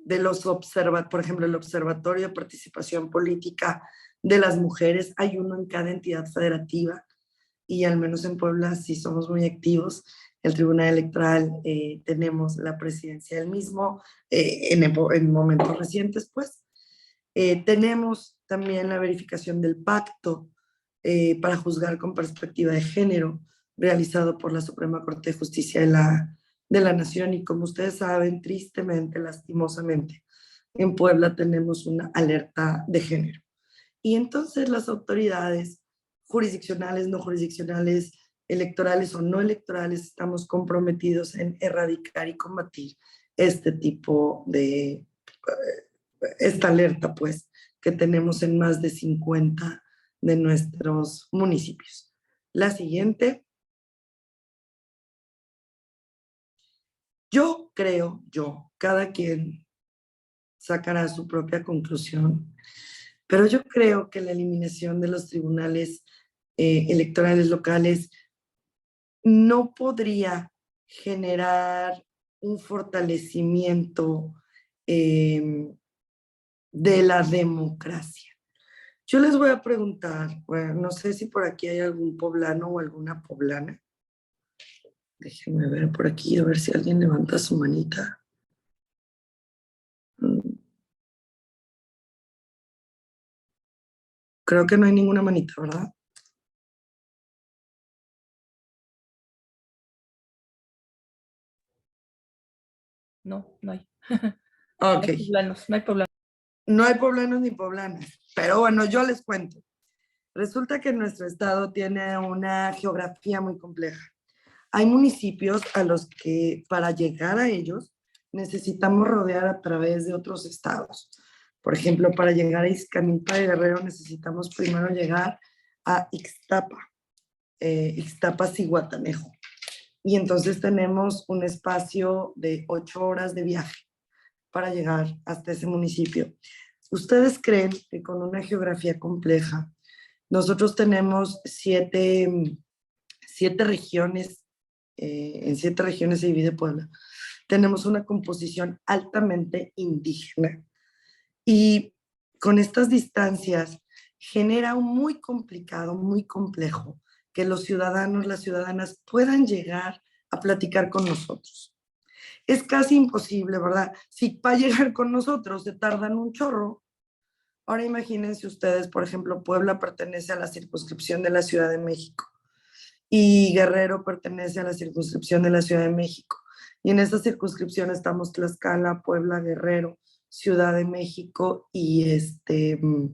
S1: los por ejemplo, el Observatorio de Participación Política de las Mujeres, hay uno en cada entidad federativa y al menos en Puebla sí somos muy activos. El Tribunal Electoral tenemos la presidencia del mismo en momentos recientes, pues. Tenemos también la verificación del pacto para juzgar con perspectiva de género, realizado por la Suprema Corte de Justicia de la Nación. Y como ustedes saben, tristemente, lastimosamente, en Puebla tenemos una alerta de género. Y entonces las autoridades jurisdiccionales, no jurisdiccionales, electorales o no electorales, estamos comprometidos en erradicar y combatir este tipo de, esta alerta, pues, que tenemos en más de 50 de nuestros municipios. La siguiente. Yo creo, cada quien sacará su propia conclusión, pero yo creo que la eliminación de los tribunales electorales locales no podría generar un fortalecimiento de la democracia. Yo les voy a preguntar, bueno, no sé si por aquí hay algún poblano o alguna poblana. Déjenme ver por aquí, a ver si alguien levanta su manita. Creo que no hay ninguna manita, ¿verdad?
S5: No, no hay.
S1: Ok.
S5: No hay poblanos, no hay poblanos.
S1: No hay poblanos ni poblanas, pero bueno, yo les cuento. Resulta que nuestro estado tiene una geografía muy compleja. Hay municipios a los que para llegar a ellos necesitamos rodear a través de otros estados. Por ejemplo, para llegar a Ixcanilpa de Guerrero necesitamos primero llegar a Ixtapas-Zihuatanejo. Y entonces tenemos un espacio de 8 horas de viaje para llegar hasta ese municipio. ¿Ustedes creen que con una geografía compleja, nosotros tenemos 7 regiones, en 7 regiones se divide Puebla, tenemos una composición altamente indígena y con estas distancias genera un muy complicado, muy complejo que los ciudadanos, las ciudadanas puedan llegar a platicar con nosotros? Es casi imposible, ¿verdad? Si para llegar con nosotros se tardan un chorro. Ahora imagínense ustedes, por ejemplo, Puebla pertenece a la circunscripción de la Ciudad de México y Guerrero pertenece a la circunscripción de la Ciudad de México. Y en esta circunscripción estamos Tlaxcala, Puebla, Guerrero, Ciudad de México y estamos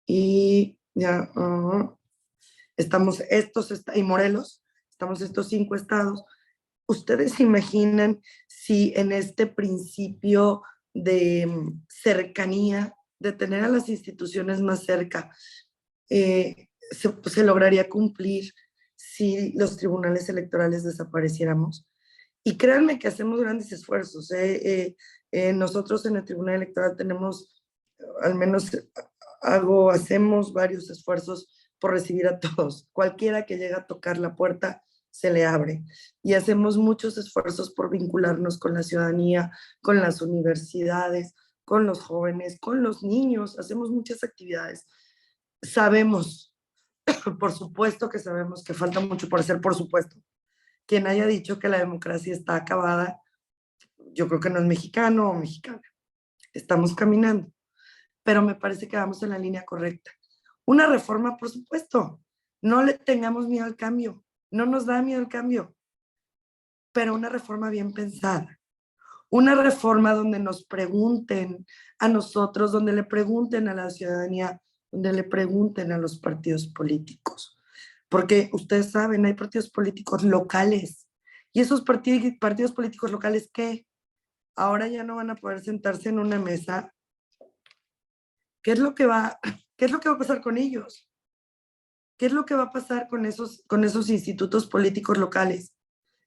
S1: y Morelos, estamos estos 5 estados. ¿Ustedes se imaginan si en este principio de cercanía, de tener a las instituciones más cerca, se lograría cumplir si los tribunales electorales desapareciéramos? Y créanme que hacemos grandes esfuerzos. Nosotros en el Tribunal Electoral tenemos, al menos hacemos varios esfuerzos por recibir a todos. Cualquiera que llegue a tocar la puerta, se le abre. Y hacemos muchos esfuerzos por vincularnos con la ciudadanía, con las universidades, con los jóvenes, con los niños. Hacemos muchas actividades. Sabemos, por supuesto que sabemos que falta mucho por hacer, por supuesto. Quien haya dicho que la democracia está acabada, yo creo que no es mexicano o mexicana. Estamos caminando, pero me parece que vamos en la línea correcta. Una reforma, por supuesto. No le tengamos miedo al cambio. No nos da miedo el cambio. Pero una reforma bien pensada. Una reforma donde nos pregunten a nosotros, donde le pregunten a la ciudadanía, donde le pregunten a los partidos políticos. Porque ustedes saben, hay partidos políticos locales. ¿Y esos partidos políticos locales qué? Ahora ya no van a poder sentarse en una mesa. ¿Qué es lo que va a pasar con ellos? ¿Qué es lo que va a pasar con esos institutos políticos locales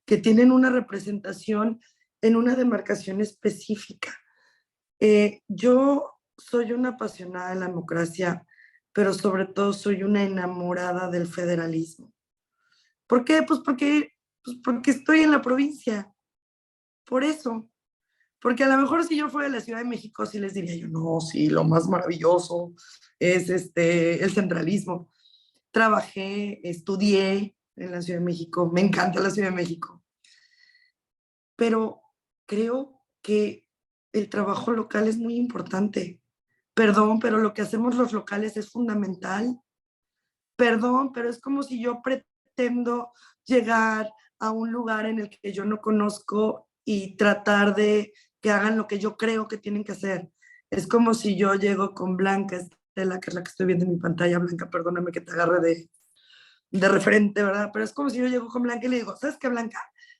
S1: que tienen una representación en una demarcación específica? Yo soy una apasionada de la democracia, pero sobre todo soy una enamorada del federalismo. ¿Por qué? Pues porque estoy en la provincia. Por eso. Porque a lo mejor si yo fuera de la Ciudad de México, sí les diría yo, no, sí, lo más maravilloso es el centralismo. Trabajé, estudié en la Ciudad de México, me encanta la Ciudad de México. Pero creo que el trabajo local es muy importante. Perdón, pero lo que hacemos los locales es fundamental. Perdón, pero es como si yo pretendo llegar a un lugar en el que yo no conozco y tratar de que hagan lo que yo creo que tienen que hacer. Es como si yo llego con Blanca Estela, que es la que estoy viendo en mi pantalla. Blanca, perdóname que te agarre de referente, ¿verdad? Pero es como si yo llego con Blanca y le digo, ¿sabes qué, Blanca?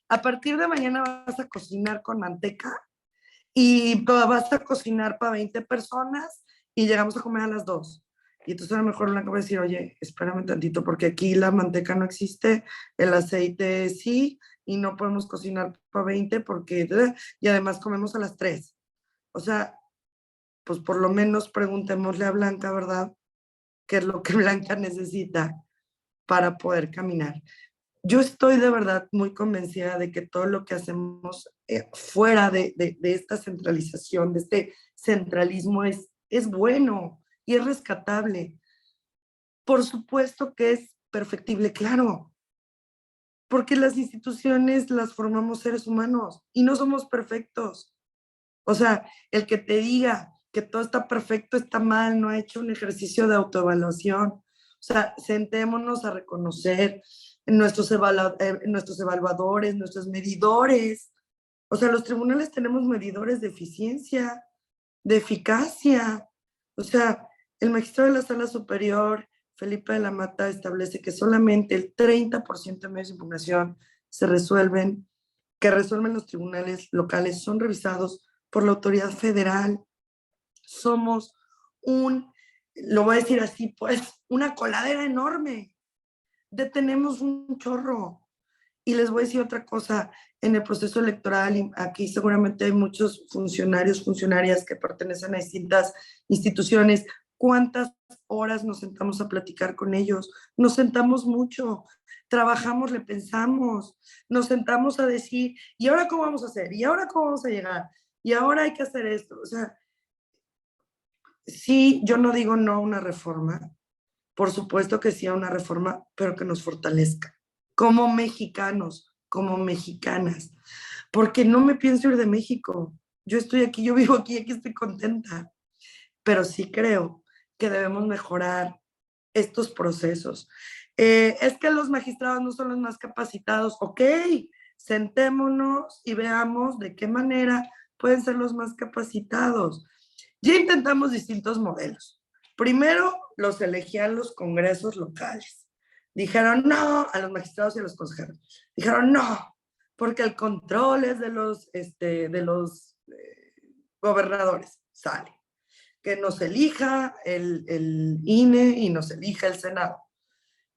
S1: A partir de mañana vas a cocinar con manteca y vas a cocinar para 20 personas y llegamos a comer a las 2. Y entonces a lo mejor Blanca va a decir, oye, espérame tantito, porque aquí la manteca no existe, el aceite sí, y no podemos cocinar para 20 porque, y además comemos a las 3. O sea, pues por lo menos preguntémosle a Blanca, ¿verdad? ¿Qué es lo que Blanca necesita para poder caminar? Yo estoy de verdad muy convencida de que todo lo que hacemos fuera de esta centralización, de este centralismo, es bueno y es rescatable. Por supuesto que es perfectible, claro, porque las instituciones las formamos seres humanos y no somos perfectos. O sea, el que te diga que todo está perfecto está mal, no ha hecho un ejercicio de autoevaluación. O sea, sentémonos a reconocer nuestros evaluadores, nuestros medidores. O sea, los tribunales tenemos medidores de eficiencia, de eficacia. O sea, el magistrado de la Sala Superior, Felipe de la Mata, establece que solamente el 30% de medios de impugnación que resuelven los tribunales locales son revisados por la autoridad federal. Somos lo voy a decir así, pues, una coladera enorme. Detenemos un chorro. Y les voy a decir otra cosa, en el proceso electoral, y aquí seguramente hay muchos funcionarios, funcionarias que pertenecen a distintas instituciones. ¿Cuántas horas nos sentamos a platicar con ellos? Nos sentamos mucho, trabajamos, le pensamos, nos sentamos a decir, ¿y ahora cómo vamos a hacer? ¿Y ahora cómo vamos a llegar? Y ahora hay que hacer esto. O sea, sí, yo no digo no a una reforma, por supuesto que sí a una reforma, pero que nos fortalezca como mexicanos, como mexicanas, porque no me pienso ir de México. Yo estoy aquí, yo vivo aquí estoy contenta, pero sí creo que debemos mejorar estos procesos. Es que los magistrados no son los más capacitados. Ok, sentémonos y veamos de qué manera pueden ser los más capacitados. Ya intentamos distintos modelos. Primero los elegían los congresos locales. Dijeron no a los magistrados y a los consejeros. Dijeron no, porque el control es de los gobernadores. Sale. Que nos elija el INE y nos elija el Senado.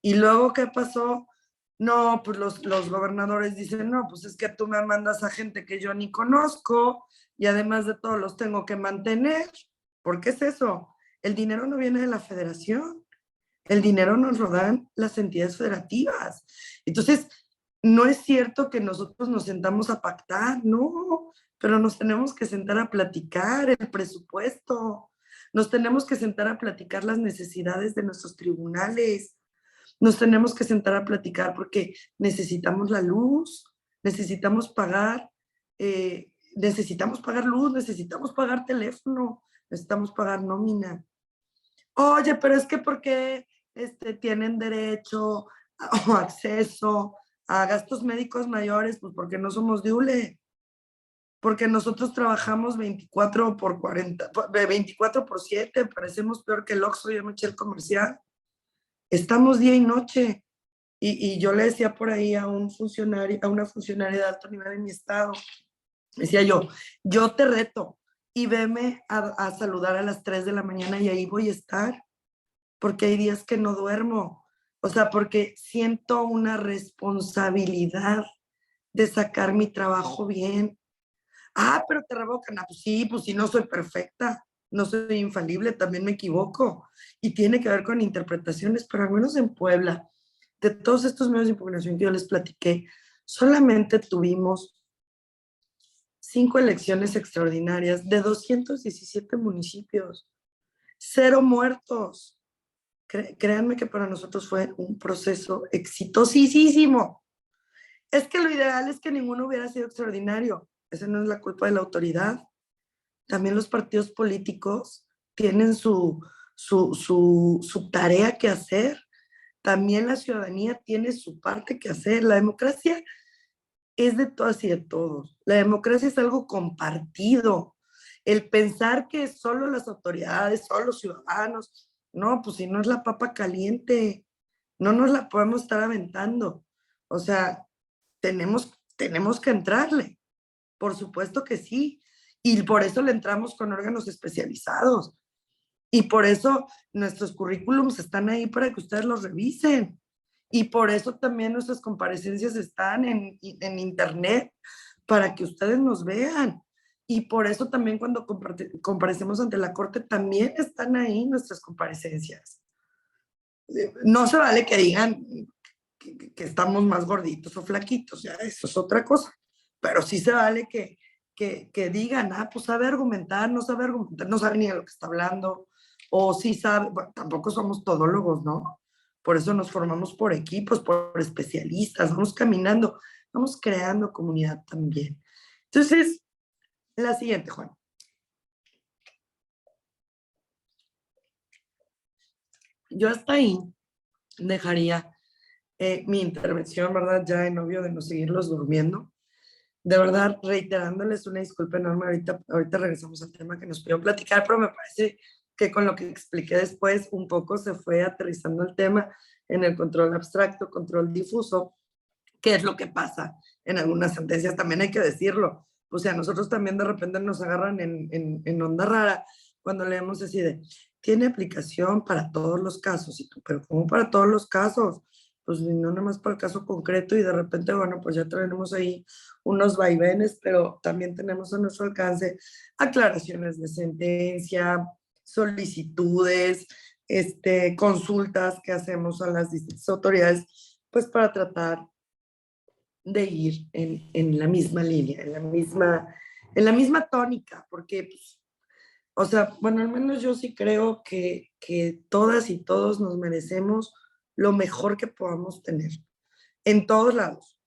S1: Y luego, ¿qué pasó? No, pues los gobernadores dicen, no, pues es que tú me mandas a gente que yo ni conozco y además de todo los tengo que mantener. ¿Por qué es eso? El dinero no viene de la federación. El dinero nos lo dan las entidades federativas. Entonces, no es cierto que nosotros nos sentamos a pactar, no, pero nos tenemos que sentar a platicar el presupuesto, nos tenemos que sentar a platicar las necesidades de nuestros tribunales, nos tenemos que sentar a platicar porque necesitamos la luz, necesitamos pagar luz, necesitamos pagar teléfono, necesitamos pagar nómina. Oye, pero es que ¿por qué tienen derecho o acceso a gastos médicos mayores? Pues porque no somos DIULE, porque nosotros trabajamos 24 por 40, 24 por 7, parecemos peor que el Oxxo, yo me eché el comercial. Estamos día y noche. Y yo le decía por ahí a un funcionario, a una funcionaria de alto nivel en mi estado, decía yo te reto y veme a saludar a las 3 de la mañana y ahí voy a estar, porque hay días que no duermo, o sea, porque siento una responsabilidad de sacar mi trabajo bien. Ah, pero te revocan. Ah, pues sí, no soy perfecta, no soy infalible, también me equivoco. Y tiene que ver con interpretaciones, pero al menos en Puebla, de todos estos medios de impugnación que yo les platiqué, solamente tuvimos 5 elecciones extraordinarias de 217 municipios, 0 muertos. Créanme que para nosotros fue un proceso exitosísimo. Es que lo ideal es que ninguno hubiera sido extraordinario. Esa no es la culpa de la autoridad. También los partidos políticos tienen su tarea que hacer. También la ciudadanía tiene su parte que hacer. La democracia es de todas y de todos. La democracia es algo compartido. El pensar que solo las autoridades, solo los ciudadanos, no, pues si no es la papa caliente, no nos la podemos estar aventando. O sea, tenemos que entrarle. Por supuesto que sí. Y por eso le entramos con órganos especializados. Y por eso nuestros currículums están ahí para que ustedes los revisen. Y por eso también nuestras comparecencias están en internet para que ustedes nos vean. Y por eso también cuando comparecemos ante la corte también están ahí nuestras comparecencias. No se vale que digan que estamos más gorditos o flaquitos, ya eso es otra cosa. Pero sí se vale que digan, pues sabe argumentar, no sabe ni de lo que está hablando, o sí sabe, bueno, tampoco somos todólogos, ¿no? Por eso nos formamos por equipos, por especialistas, vamos caminando, vamos creando comunidad también. Entonces, la siguiente, Juan. Yo hasta ahí dejaría mi intervención, ¿verdad? Ya en obvio de no seguirlos durmiendo. De verdad, reiterándoles una disculpa enorme, ahorita regresamos al tema que nos pidió platicar, pero me parece que con lo que expliqué después un poco se fue aterrizando el tema en el control abstracto, control difuso, que es lo que pasa en algunas sentencias, también hay que decirlo. O sea, nosotros también de repente nos agarran en onda rara cuando leemos así de, tiene aplicación para todos los casos, y tú, pero ¿cómo para todos los casos? Pues no nada más para el caso concreto y de repente, bueno, pues ya tenemos ahí unos vaivenes, pero también tenemos a nuestro alcance aclaraciones de sentencia, solicitudes, consultas que hacemos a las distintas autoridades, pues para tratar de ir en la misma línea, en la misma tónica, porque, pues, o sea, bueno, al menos yo sí creo que todas y todos nos merecemos lo mejor que podamos tener, en todos lados,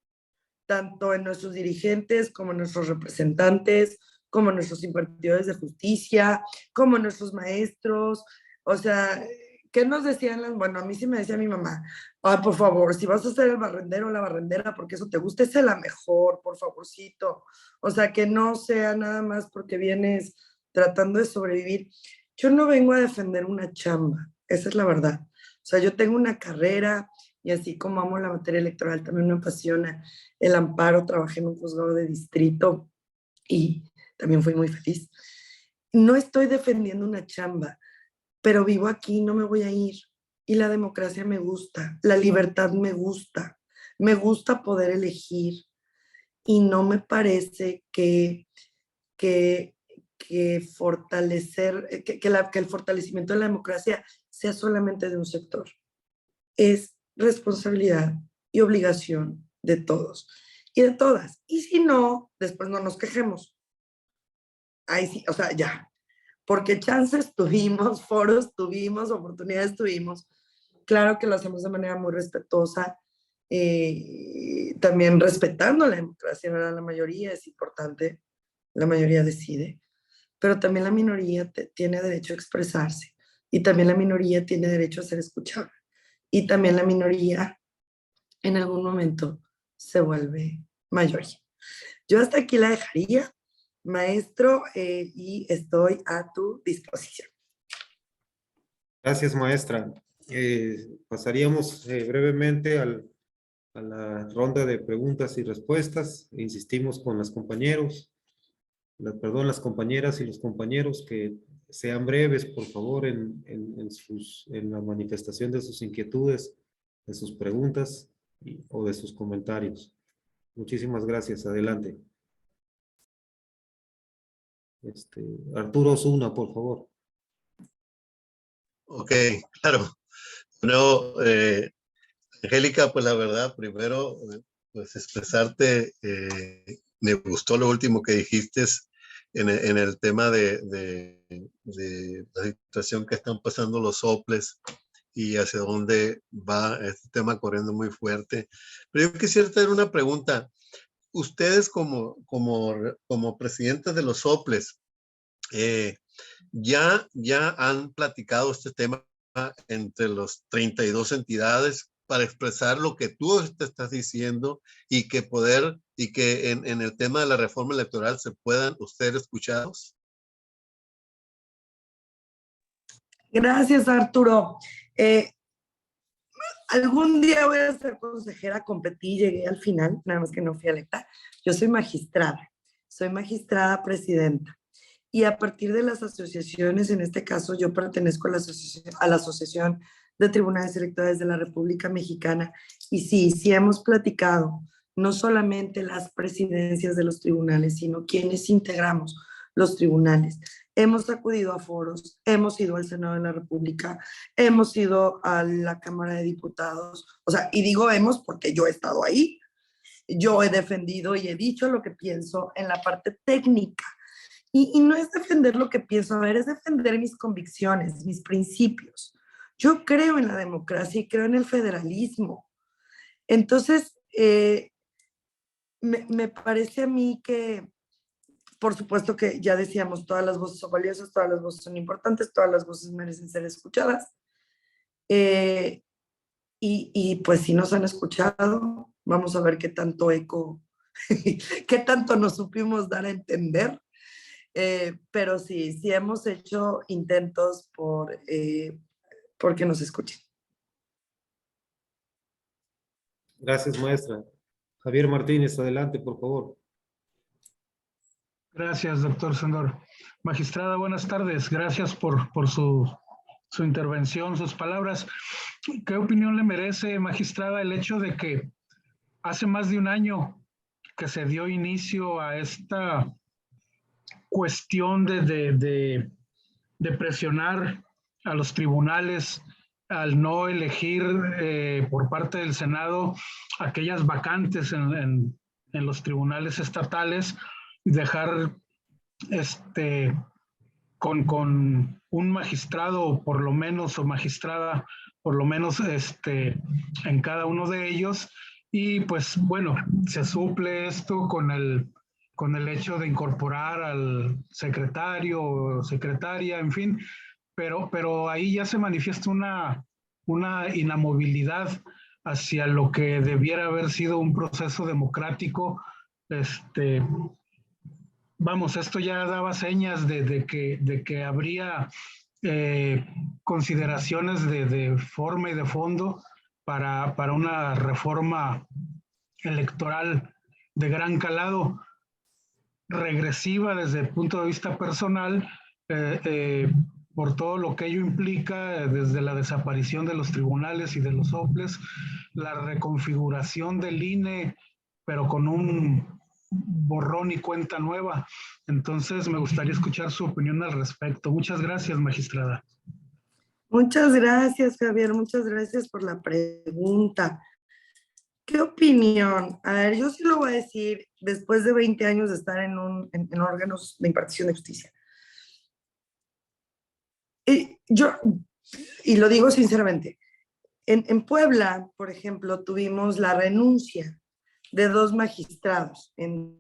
S1: tanto en nuestros dirigentes como en nuestros representantes, como en nuestros impartidores de justicia, como en nuestros maestros. O sea, ¿qué nos decían? Bueno, a mí sí me decía mi mamá, por favor, si vas a ser el barrendero o la barrendera porque eso te gusta, sé la mejor, por favorcito. O sea, que no sea nada más porque vienes tratando de sobrevivir. Yo no vengo a defender una chamba, esa es la verdad. O sea, yo tengo una carrera y así como amo la materia electoral, también me apasiona el amparo, trabajé en un juzgado de distrito y también fui muy feliz. No estoy defendiendo una chamba, pero vivo aquí, no me voy a ir. Y la democracia me gusta, la libertad me gusta poder elegir. Y no me parece que fortalecer, que el fortalecimiento de la democracia sea solamente de un sector. Es responsabilidad y obligación de todos y de todas. Y si no, después no nos quejemos. Ahí sí, o sea, ya. Porque chances tuvimos, foros tuvimos, oportunidades tuvimos. Claro que lo hacemos de manera muy respetuosa, también respetando la democracia, ¿verdad? La mayoría es importante, la mayoría decide, pero también la minoría tiene derecho a expresarse y también la minoría tiene derecho a ser escuchada y también la minoría en algún momento se vuelve mayoría. Yo hasta aquí la dejaría, maestro, y estoy a tu disposición.
S2: Gracias, maestra. Pasaríamos brevemente a la ronda de preguntas y respuestas. Insistimos con las compañeras y los compañeros que sean breves, por favor, en la manifestación de sus inquietudes, de sus preguntas o de sus comentarios. Muchísimas gracias. Adelante. Arturo Osuna, por favor.
S6: Ok, claro. Bueno, Angélica, pues la verdad, primero, pues expresarte, me gustó lo último que dijiste en el tema de la situación que están pasando los soples y hacia dónde va este tema corriendo muy fuerte. Pero yo quisiera tener una pregunta. Ustedes como presidentes de los soples, ya han platicado este tema entre los 32 entidades para expresar lo que tú te estás diciendo y que en el tema de la reforma electoral se puedan ustedes escuchados.
S1: Gracias, Arturo. Algún día voy a ser consejera, competí, llegué al final, nada más que no fui electa. Yo soy magistrada presidenta. Y a partir de las asociaciones, en este caso yo pertenezco a la Asociación de Tribunales Electorales de la República Mexicana. Y sí hemos platicado, no solamente las presidencias de los tribunales, sino quienes integramos los tribunales. Hemos acudido a foros, hemos ido al Senado de la República, hemos ido a la Cámara de Diputados, o sea, y digo hemos porque yo he estado ahí, yo he defendido y he dicho lo que pienso en la parte técnica. Y no es defender lo que pienso, a ver, es defender mis convicciones, mis principios. Yo creo en la democracia y creo en el federalismo. Entonces, me parece a mí que, por supuesto que ya decíamos, todas las voces son valiosas, todas las voces son importantes, todas las voces merecen ser escuchadas. Y pues si nos han escuchado, vamos a ver qué tanto eco, qué tanto nos supimos dar a entender. Pero sí hemos hecho intentos por que nos escuchen.
S2: Gracias, maestra. Javier Martínez, adelante, por favor.
S4: Gracias, doctor Sandor. Magistrada, buenas tardes. Gracias por su intervención, sus palabras. ¿Qué opinión le merece, magistrada, el hecho de que hace más de un año que se dio inicio a esta cuestión de presionar a los tribunales al no elegir por parte del Senado aquellas vacantes en los tribunales estatales y dejar con un magistrado por lo menos o magistrada por lo menos en cada uno de ellos? Y pues bueno, se suple esto con el hecho de incorporar al secretario o secretaria, en fin, pero ahí ya se manifiesta una inamovilidad hacia lo que debiera haber sido un proceso democrático. Vamos, esto ya daba señas de que habría consideraciones de forma y de fondo para una reforma electoral de gran calado, regresiva desde el punto de vista personal, por todo lo que ello implica, desde la desaparición de los tribunales y de los soples, la reconfiguración del INE, pero con un borrón y cuenta nueva. Entonces me gustaría escuchar su opinión al respecto. Muchas gracias, magistrada.
S1: Muchas gracias, Javier. Muchas gracias por la pregunta. ¿Qué opinión? A ver, yo sí lo voy a decir después de 20 años de estar en órganos de impartición de justicia. Y lo digo sinceramente, en Puebla, por ejemplo, tuvimos la renuncia de 2 magistrados en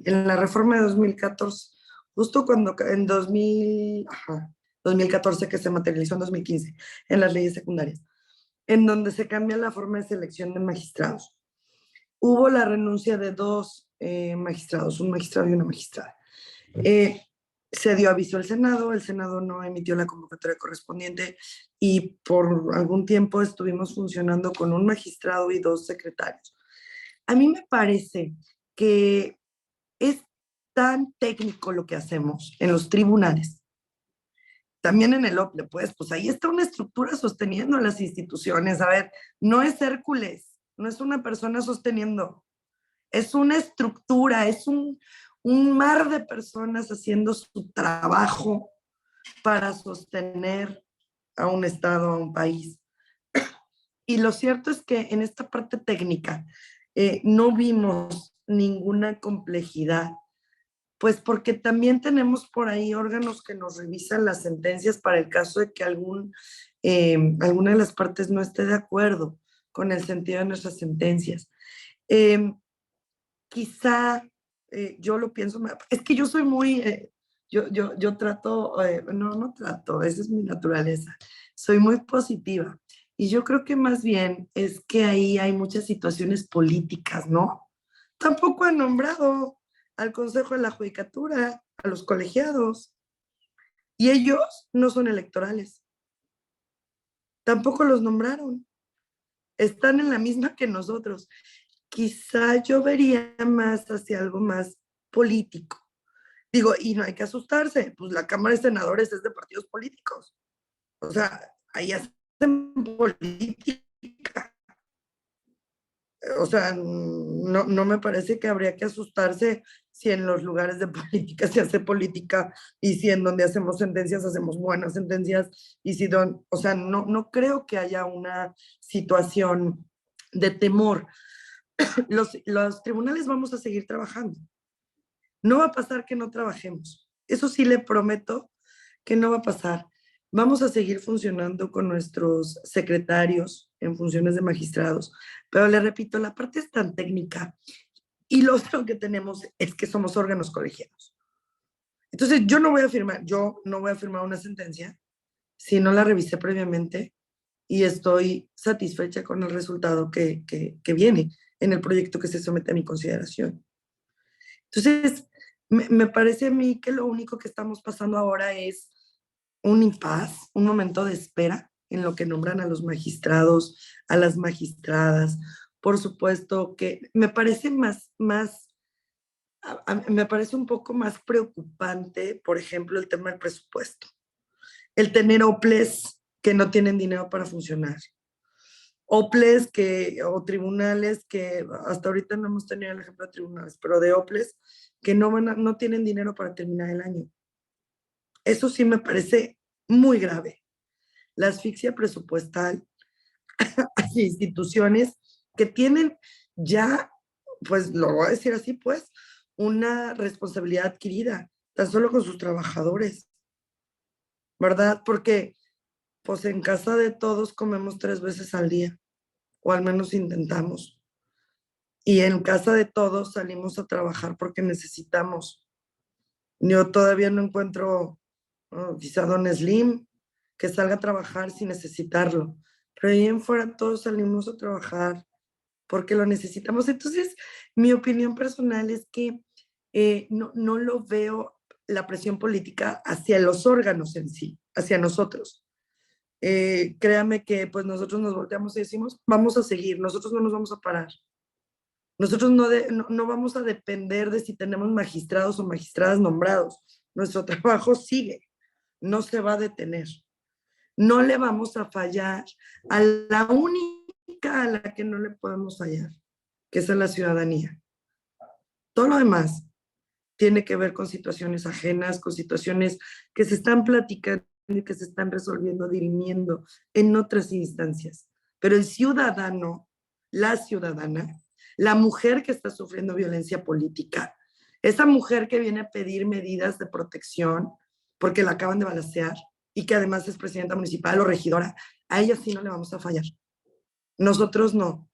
S1: la reforma de 2014, justo cuando en 2014 que se materializó en 2015 en las leyes secundarias, en donde se cambia la forma de selección de magistrados. Hubo la renuncia de 2 magistrados, un magistrado y una magistrada. Se dio aviso al Senado, el Senado no emitió la convocatoria correspondiente y por algún tiempo estuvimos funcionando con un magistrado y 2 secretarios. A mí me parece que es tan técnico lo que hacemos en los tribunales, también en el OPLE, pues ahí está una estructura sosteniendo a las instituciones. A ver, no es Hércules, no es una persona sosteniendo, es una estructura, es un mar de personas haciendo su trabajo para sostener a un Estado, a un país. Y lo cierto es que en esta parte técnica no vimos ninguna complejidad, pues porque también tenemos por ahí órganos que nos revisan las sentencias para el caso de que alguna de las partes no esté de acuerdo con el sentido de nuestras sentencias. Quizá yo lo pienso, es que yo soy muy, yo trato, no trato, esa es mi naturaleza, soy muy positiva. Y yo creo que más bien es que ahí hay muchas situaciones políticas, ¿no? Tampoco han nombrado al Consejo de la Judicatura, a los colegiados, y ellos no son electorales. Tampoco los nombraron. Están en la misma que nosotros. Quizá yo vería más hacia algo más político. Digo, y no hay que asustarse, pues la Cámara de Senadores es de partidos políticos. O sea, ahí hacen política. O sea, no me parece que habría que asustarse si en los lugares de política se hace política y si en donde hacemos sentencias hacemos buenas sentencias y si o sea, no creo que haya una situación de temor. Los tribunales vamos a seguir trabajando. No va a pasar que no trabajemos. Eso sí le prometo que no va a pasar. Vamos a seguir funcionando con nuestros secretarios en funciones de magistrados, pero le repito, la parte es tan técnica y lo otro que tenemos es que somos órganos colegiados. Entonces yo no voy a firmar una sentencia si no la revisé previamente y estoy satisfecha con el resultado que viene en el proyecto que se somete a mi consideración. Entonces, me parece a mí que lo único que estamos pasando ahora es un impasse, un momento de espera en lo que nombran a los magistrados, a las magistradas. Por supuesto que me parece me parece un poco más preocupante, por ejemplo, el tema del presupuesto. El tener OPLES que no tienen dinero para funcionar. OPLES o tribunales que hasta ahorita no hemos tenido el ejemplo de tribunales, pero de OPLES que no tienen dinero para terminar el año. Eso sí me parece muy grave. La asfixia presupuestal hacia instituciones que tienen ya, pues lo voy a decir así, pues, una responsabilidad adquirida, tan solo con sus trabajadores, ¿verdad? Porque, pues en casa de todos comemos 3 veces al día, o al menos intentamos. Y en casa de todos salimos a trabajar porque necesitamos. Yo todavía no encuentro quizá don Slim que salga a trabajar sin necesitarlo. Pero ahí en fuera todos salimos a trabajar porque lo necesitamos. Entonces, mi opinión personal es que no lo veo la presión política hacia los órganos en sí, hacia nosotros. Créame que pues nosotros nos volteamos y decimos, vamos a seguir, nosotros no nos vamos a parar. Nosotros no vamos a depender de si tenemos magistrados o magistradas nombrados. Nuestro trabajo sigue, no se va a detener. No le vamos a fallar a la única a la que no le podemos fallar, que es a la ciudadanía. Todo lo demás tiene que ver con situaciones ajenas, con situaciones que se están platicando y que se están resolviendo, dirimiendo en otras instancias. pero el ciudadano, la ciudadana, la mujer que está sufriendo violencia política, esa mujer que viene a pedir medidas de protección porque la acaban de balacear y que además es presidenta municipal o regidora, a ella sí no le vamos a fallar. Nosotros no.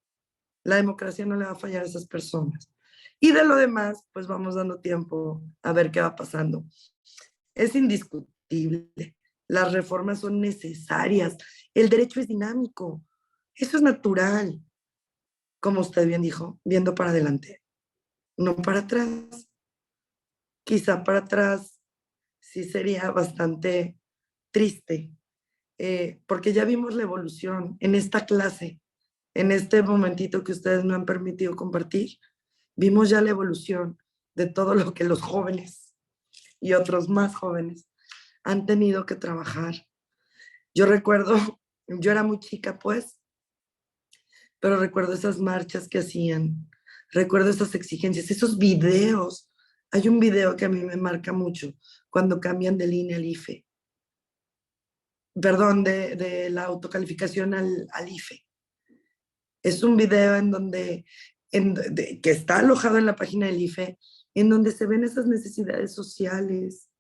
S1: La democracia no le va a fallar a esas personas. Y de lo demás, pues vamos dando tiempo a ver qué va pasando. Es indiscutible. Las reformas son necesarias. El derecho es dinámico. Eso es natural. Como usted bien dijo, viendo para adelante, no para atrás. Quizá para atrás sí sería bastante triste, porque ya vimos la evolución en esta clase, en este momentito que ustedes me han permitido compartir. Vimos ya la evolución de todo lo que los jóvenes y otros más jóvenes han tenido que trabajar. Yo recuerdo, yo era muy chica pues, pero recuerdo esas marchas que hacían, recuerdo esas exigencias, esos videos. Hay un video que a mí me marca mucho, cuando cambian de línea al IFE. Perdón, de la autocalificación al IFE. Es un video en donde, que está alojado en la página del IFE, en donde se ven esas necesidades sociales.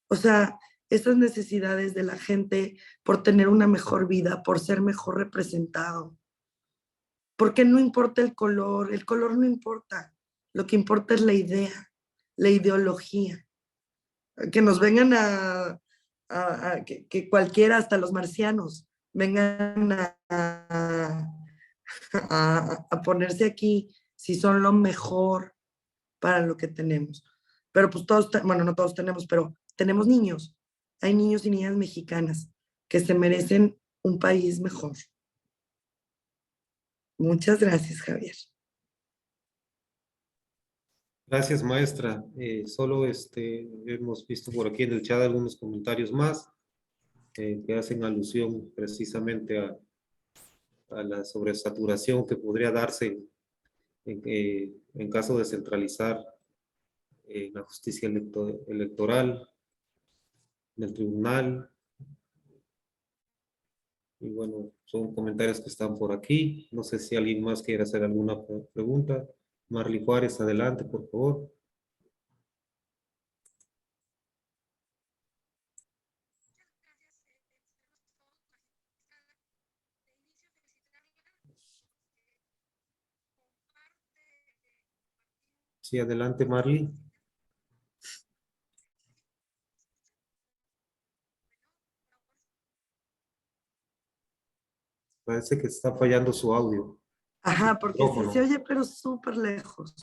S1: O sea, esas necesidades de la gente por tener una mejor vida, por ser mejor representado. Porque no importa el color no importa. Lo que importa es la idea, la ideología. Que nos vengan que cualquiera, hasta los marcianos, vengan a ponerse aquí si son lo mejor para lo que tenemos. Pero pues todos, bueno, no todos tenemos, pero tenemos niños. Hay niños y niñas mexicanas que se merecen un país mejor. Muchas gracias, Javier.
S2: Gracias, maestra. Solo hemos visto por aquí en el chat algunos comentarios más que hacen alusión precisamente a la sobresaturación que podría darse en caso de centralizar la justicia electoral, del tribunal. Y bueno, son comentarios que están por aquí. No sé si alguien más quiere hacer alguna pregunta. Marley Juárez, adelante, por favor. Sí, adelante, Marley. Parece que está fallando su audio.
S1: Ajá, porque sí se oye, pero súper lejos.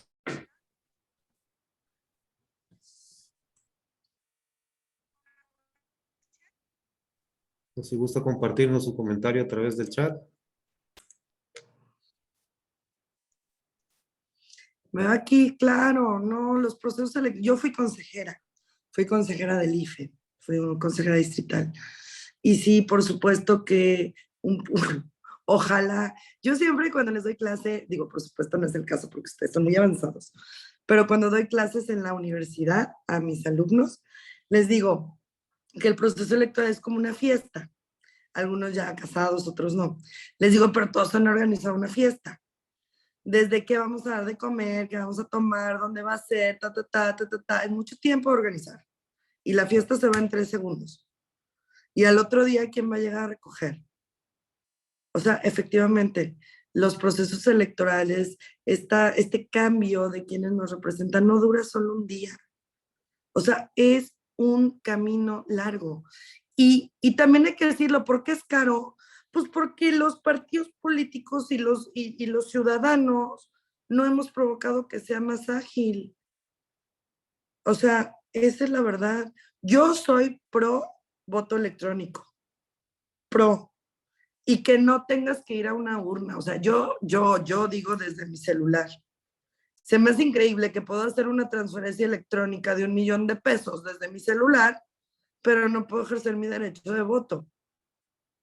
S2: Si gusta compartirnos su comentario a través del chat.
S1: Veo aquí, claro, no, los procesos yo fui consejera del IFE, fui consejera distrital. Y sí, por supuesto que ojalá, yo siempre cuando les doy clase, digo, por supuesto no es el caso porque ustedes son muy avanzados, pero cuando doy clases en la universidad a mis alumnos, les digo que el proceso electoral es como una fiesta. Algunos ya casados, otros no. Les digo, pero todos han organizado una fiesta. Desde qué vamos a dar de comer, qué vamos a tomar, dónde va a ser, es mucho tiempo de organizar. Y la fiesta se va en 3 segundos. Y al otro día, ¿quién va a llegar a recoger? O sea, efectivamente, los procesos electorales, este cambio de quienes nos representan no dura solo un día. O sea, es un camino largo. Y también hay que decirlo, ¿por qué es caro? Pues porque los partidos políticos y los ciudadanos no hemos provocado que sea más ágil. O sea, esa es la verdad. Yo soy pro voto electrónico. Pro. Y que no tengas que ir a una urna. O sea, yo digo desde mi celular. Se me hace increíble que puedo hacer una transferencia electrónica de $1,000,000 desde mi celular, pero no puedo ejercer mi derecho de voto.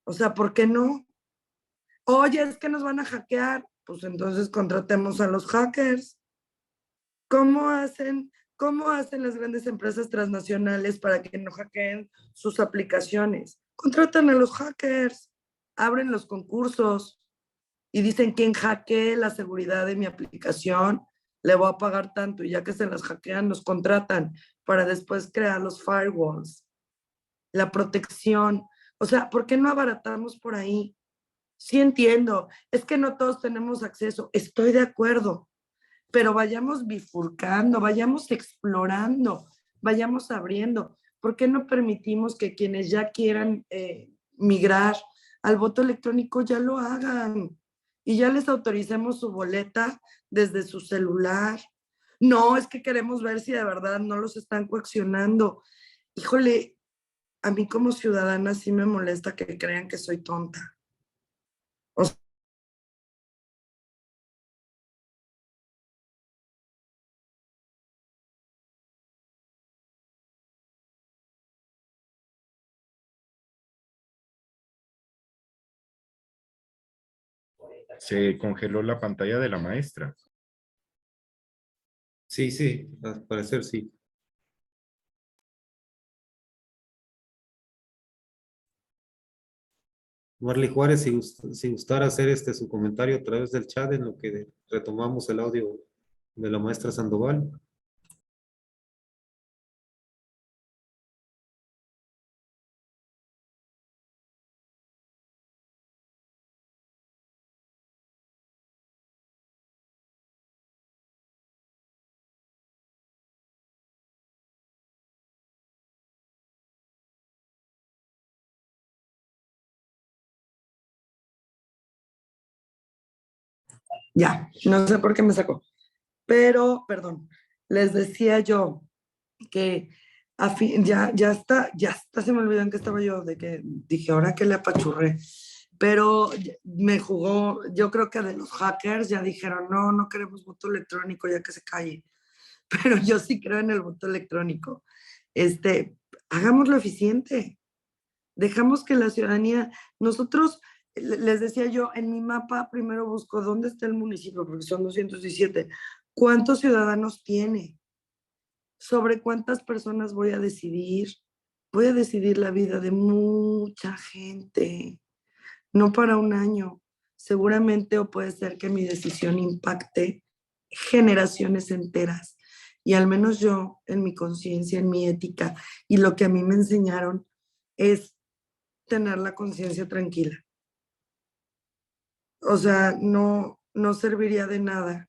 S1: O sea, ¿por qué no? Oye, es que nos van a hackear. Pues entonces contratemos a los hackers. ¿Cómo hacen las grandes empresas transnacionales para que no hackeen sus aplicaciones? Contratan a los hackers. abren los concursos y dicen quien hackee la seguridad de mi aplicación, le voy a pagar tanto, y ya que se las hackean, nos contratan para después crear los firewalls, la protección. O sea, ¿por qué no abaratamos por ahí? Sí entiendo, es que no todos tenemos acceso, estoy de acuerdo, pero vayamos bifurcando, vayamos explorando, vayamos abriendo. ¿Por qué no permitimos que quienes ya quieran migrar al voto electrónico ya lo hagan? Y ya les autoricemos su boleta desde su celular. No, es que queremos ver si de verdad no los están coaccionando. Híjole, a mí como ciudadana sí me molesta que crean que soy tonta. O sea,
S3: Se congeló la pantalla de la maestra.
S2: Sí, sí, al parecer sí. Marley Juárez, si gustara hacer su comentario a través del chat en lo que retomamos el audio de la maestra Sandoval.
S1: ya, no sé por qué me sacó. Pero, perdón, les decía yo que ya está, se me olvidó en qué estaba yo, de que dije, ahora que le apachurré. Pero me jugó, yo creo que de los hackers ya dijeron, no, no queremos voto electrónico, ya que se calle. Pero yo sí creo en el voto electrónico. Hagámoslo eficiente. Dejamos que la ciudadanía, nosotros, les decía yo, en mi mapa primero busco dónde está el municipio, porque son 217. ¿Cuántos ciudadanos tiene? ¿Sobre cuántas personas voy a decidir? Voy a decidir la vida de mucha gente, no para un año. Seguramente o puede ser que mi decisión impacte generaciones enteras. Y al menos yo, en mi conciencia, en mi ética, y lo que a mí me enseñaron es tener la conciencia tranquila. O sea, no serviría de nada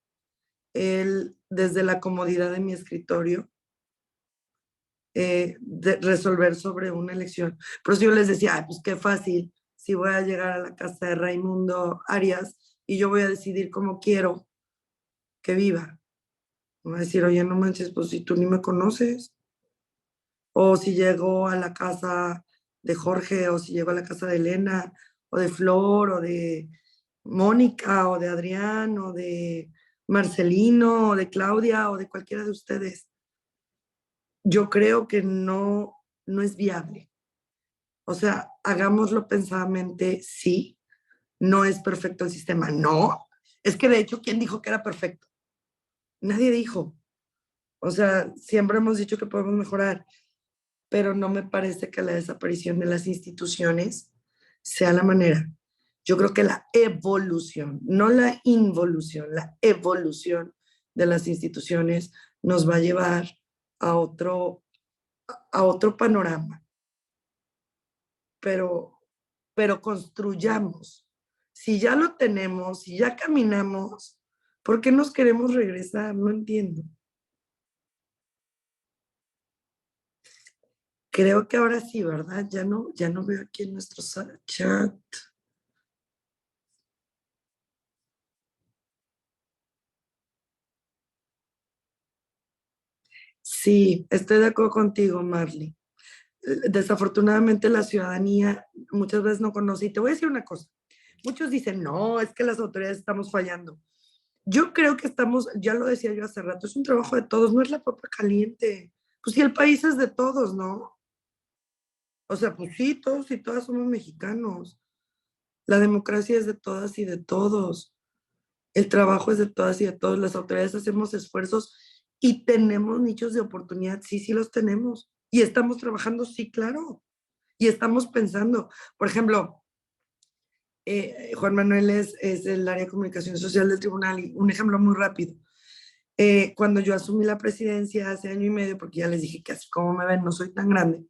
S1: desde la comodidad de mi escritorio, de resolver sobre una elección. Por eso yo les decía, ay, pues qué fácil, si voy a llegar a la casa de Raimundo Arias y yo voy a decidir cómo quiero que viva. Voy a decir, oye, no manches, pues si tú ni me conoces. O si llego a la casa de Jorge, o si llego a la casa de Elena, o de Flor, o de Mónica, o de Adrián, o de Marcelino, o de Claudia, o de cualquiera de ustedes. Yo creo que no es viable. O sea, hagámoslo pensadamente, sí. No es perfecto el sistema, no. Es que de hecho, ¿quién dijo que era perfecto? Nadie dijo. O sea, siempre hemos dicho que podemos mejorar, pero no me parece que la desaparición de las instituciones sea la manera. Yo creo que la evolución, no la involución, la evolución de las instituciones nos va a llevar a otro panorama. Pero construyamos. Si ya lo tenemos, si ya caminamos, ¿por qué nos queremos regresar? No entiendo. Creo que ahora sí, ¿verdad? Ya no veo aquí en nuestro chat. Sí, estoy de acuerdo contigo, Marley. Desafortunadamente la ciudadanía muchas veces no conoce. Y te voy a decir una cosa. Muchos dicen, no, es que las autoridades estamos fallando. Yo creo que estamos, ya lo decía yo hace rato, es un trabajo de todos, no es la papa caliente. Pues si el país es de todos, ¿no? O sea, pues sí, todos y todas somos mexicanos. La democracia es de todas y de todos. El trabajo es de todas y de todos. Las autoridades hacemos esfuerzos y tenemos nichos de oportunidad. Sí, sí los tenemos. Y estamos trabajando, sí, claro. Y estamos pensando, por ejemplo, Juan Manuel es el área de comunicación social del tribunal, y un ejemplo muy rápido. Cuando yo asumí la presidencia hace año y medio, porque ya les dije que así como me ven, no soy tan grande,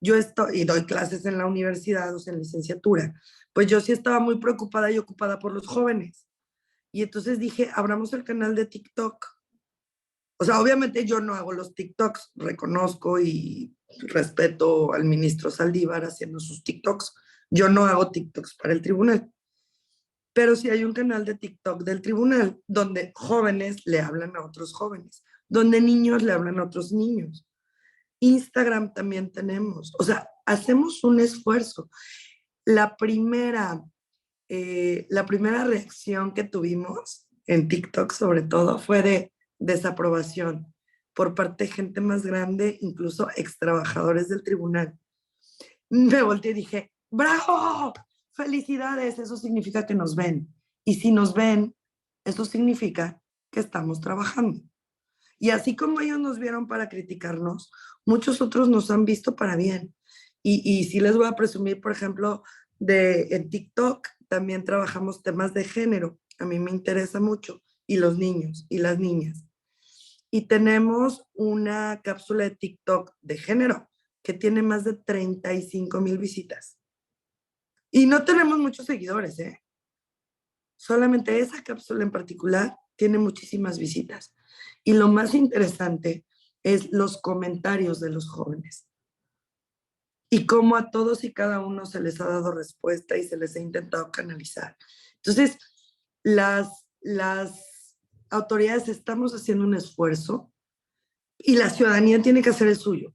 S1: yo estoy y doy clases en la universidad, o sea, en licenciatura, pues yo sí estaba muy preocupada y ocupada por los jóvenes. Y entonces dije, abramos el canal de TikTok. O sea, obviamente yo no hago los TikToks, reconozco y respeto al ministro Saldívar haciendo sus TikToks. Yo no hago TikToks para el tribunal. Pero sí hay un canal de TikTok del tribunal donde jóvenes le hablan a otros jóvenes, donde niños le hablan a otros niños. Instagram también tenemos. O sea, hacemos un esfuerzo. La primera reacción que tuvimos en TikTok sobre todo fue de desaprobación por parte de gente más grande, incluso ex trabajadores del tribunal. Me volteé y dije, ¡bravo! ¡Felicidades! Eso significa que nos ven. Y si nos ven, eso significa que estamos trabajando. Y así como ellos nos vieron para criticarnos, muchos otros nos han visto para bien. Y sí les voy a presumir, por ejemplo, en TikTok también trabajamos temas de género. A mí me interesa mucho. Y los niños y las niñas. Y tenemos una cápsula de TikTok de género que tiene más de 35,000 visitas. Y no tenemos muchos seguidores, ¿eh? Solamente esa cápsula en particular tiene muchísimas visitas. Y lo más interesante es los comentarios de los jóvenes. Y cómo a todos y cada uno se les ha dado respuesta y se les ha intentado canalizar. Entonces, las autoridades estamos haciendo un esfuerzo y la ciudadanía tiene que hacer el suyo.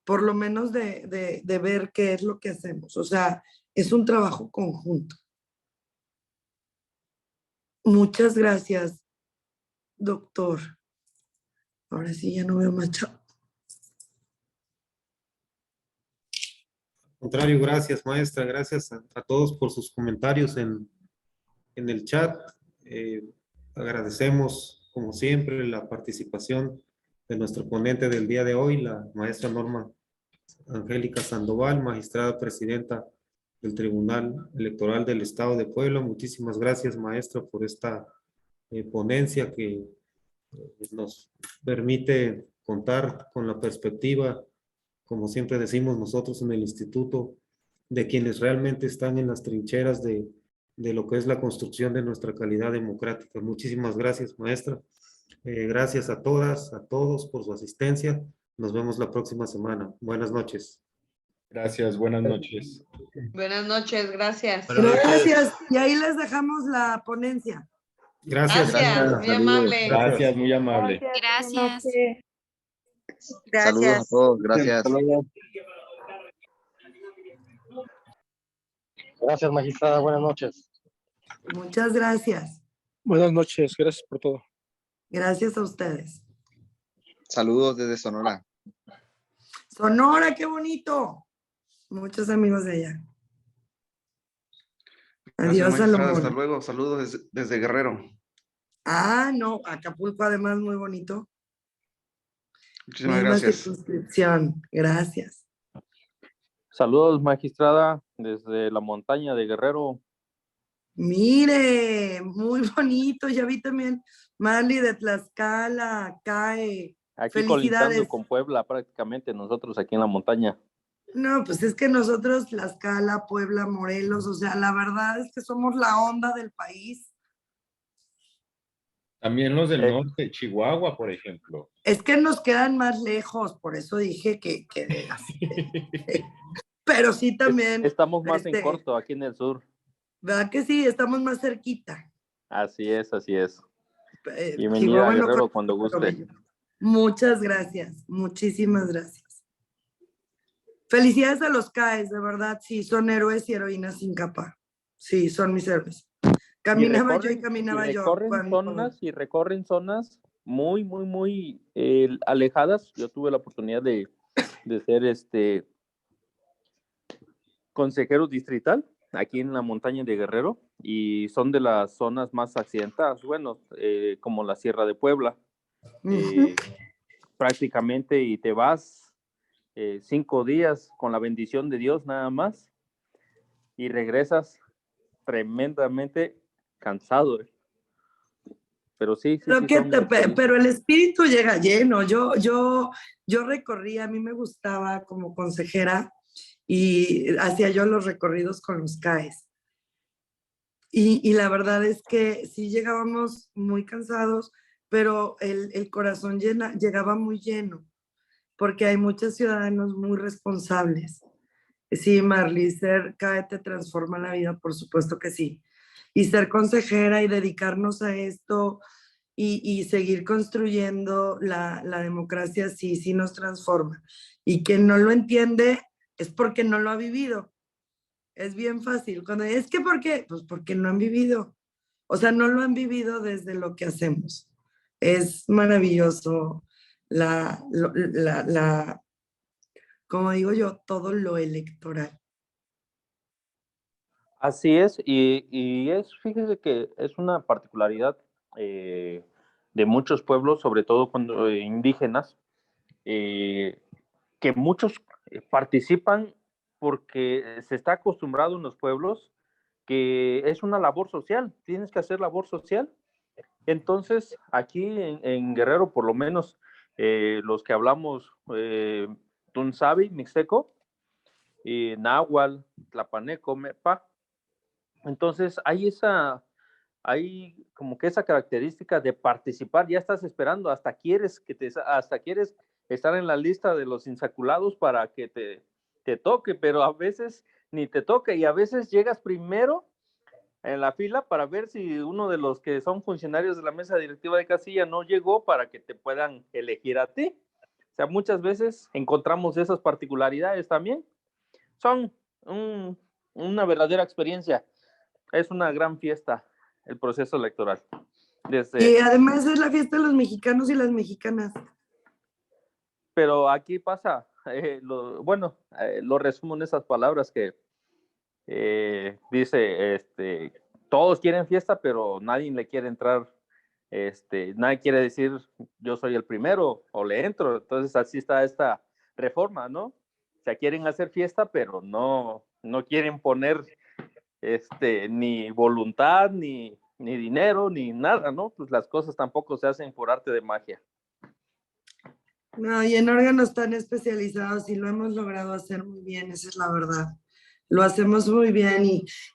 S1: Por lo menos de ver qué es lo que hacemos. O sea, es un trabajo conjunto. Muchas gracias, doctor. Ahora sí ya no veo más chat.
S2: Al contrario, gracias, maestra. Gracias a todos por sus comentarios en el chat. Agradecemos, como siempre, la participación de nuestro ponente del día de hoy, la maestra Norma Angélica Sandoval, magistrada presidenta del Tribunal Electoral del Estado de Puebla. Muchísimas gracias, maestra, por esta ponencia que nos permite contar con la perspectiva, como siempre decimos nosotros en el instituto, de quienes realmente están en las trincheras de lo que es la construcción de nuestra calidad democrática. Muchísimas gracias, maestra. Gracias a todas, a todos por su asistencia. Nos vemos la próxima semana. Buenas noches.
S3: Gracias, buenas noches.
S7: Buenas noches, gracias.
S1: Gracias. Y ahí les dejamos la ponencia.
S2: Gracias.
S7: Gracias, muy amable.
S3: Gracias, muy amable.
S8: Gracias.
S9: Saludos a todos, gracias.
S10: Gracias, magistrada. Buenas noches.
S1: Muchas gracias.
S10: Buenas noches. Gracias por todo.
S1: Gracias a ustedes.
S9: Saludos desde Sonora.
S1: Sonora, qué bonito. Muchos amigos de allá. Adiós, Salomón.
S9: Hasta luego. Saludos desde Guerrero.
S1: Ah, no, Acapulco además muy bonito.
S9: Muchísimas
S1: Misma
S9: gracias.
S1: circunscripción. Gracias.
S11: Saludos, magistrada, desde la montaña de Guerrero.
S1: Mire, muy bonito. Ya vi también Mali de Tlaxcala, CAE.
S11: Aquí
S1: Felicidades.
S11: colindando con Puebla, prácticamente nosotros aquí en la montaña.
S1: No, pues es que nosotros, Tlaxcala, Puebla, Morelos, o sea, la verdad es que somos la onda del país.
S3: También los del norte, Chihuahua, por ejemplo.
S1: Es que nos quedan más lejos, por eso dije que pero sí también.
S11: Estamos más en corto aquí en el sur.
S1: ¿Verdad que sí? Estamos más cerquita.
S11: Así es, así es. Bienvenida a Guerrero cuando guste.
S1: Muchas gracias, muchísimas gracias. Felicidades a los CAES, de verdad, sí, son héroes y heroínas sin capa. Sí, son mis héroes. Caminaba yo y caminaba yo.
S11: Recorren zonas muy, muy, muy alejadas. Yo tuve la oportunidad de ser consejero distrital aquí en la montaña de Guerrero y son de las zonas más accidentadas, bueno, como la Sierra de Puebla. Prácticamente y te vas 5 días con la bendición de Dios nada más y regresas tremendamente cansado. Pero sí.
S1: Pero el espíritu llega lleno. Yo recorrí, a mí me gustaba como consejera y hacía yo los recorridos con los CAES. Y la verdad es que sí llegábamos muy cansados, pero el corazón llegaba muy lleno, porque hay muchos ciudadanos muy responsables. Sí, Marley, ser CAE te transforma la vida, por supuesto que sí. Y ser consejera y dedicarnos a esto y seguir construyendo la democracia, sí nos transforma. Y quien no lo entiende es porque no lo ha vivido. Es bien fácil. Cuando es que ¿por qué? Pues porque no han vivido. O sea, no lo han vivido desde lo que hacemos. Es maravilloso como digo yo, todo lo electoral.
S11: Así es, y fíjese que es una particularidad de muchos pueblos, sobre todo cuando indígenas, que muchos participan porque se está acostumbrado en los pueblos que es una labor social, tienes que hacer labor social. Entonces, aquí en Guerrero, por lo menos los que hablamos Tunsabi, Mixteco, Náhuatl, Tlapaneco, Mepa, entonces hay como que esa característica de participar, ya estás esperando, hasta quieres estar en la lista de los insaculados para que te toque, pero a veces ni te toque y a veces llegas primero en la fila para ver si uno de los que son funcionarios de la mesa directiva de casilla no llegó para que te puedan elegir a ti. O sea, muchas veces encontramos esas particularidades también. Son una verdadera experiencia. Es una gran fiesta el proceso electoral.
S1: Y además es la fiesta de los mexicanos y las mexicanas.
S11: Pero aquí pasa, lo resumo en esas palabras que dice, todos quieren fiesta, pero nadie le quiere entrar, nadie quiere decir yo soy el primero o le entro. Entonces así está esta reforma, ¿no? O sea, quieren hacer fiesta, pero no quieren poner ni voluntad, ni dinero, ni nada, ¿no? Pues las cosas tampoco se hacen por arte de magia.
S1: No, y en órganos tan especializados y lo hemos logrado hacer muy bien, esa es la verdad. Lo hacemos muy bien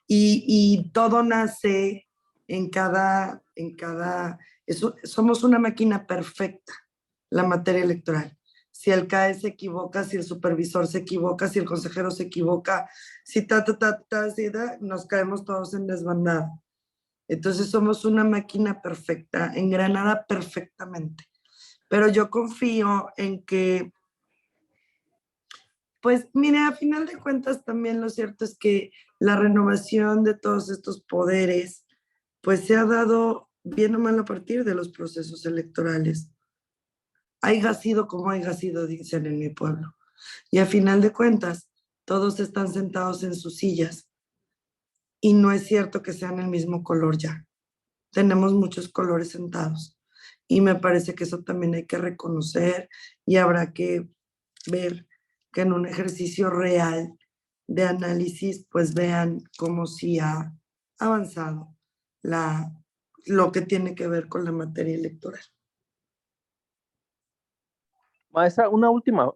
S1: y todo nace somos una máquina perfecta, la materia electoral. Si el CAE se equivoca, si el supervisor se equivoca, si el consejero se equivoca, si nos caemos todos en desbandada. Entonces somos una máquina perfecta, engranada perfectamente. Pero yo confío en que, pues mire, a final de cuentas también lo cierto es que la renovación de todos estos poderes, pues se ha dado bien o mal a partir de los procesos electorales. Haiga sido como haiga sido, dicen en mi pueblo. Y a final de cuentas, todos están sentados en sus sillas y no es cierto que sean el mismo color ya. Tenemos muchos colores sentados y me parece que eso también hay que reconocer y habrá que ver que en un ejercicio real de análisis, pues vean cómo sí ha avanzado lo que tiene que ver con la materia electoral.
S11: Maestra, una última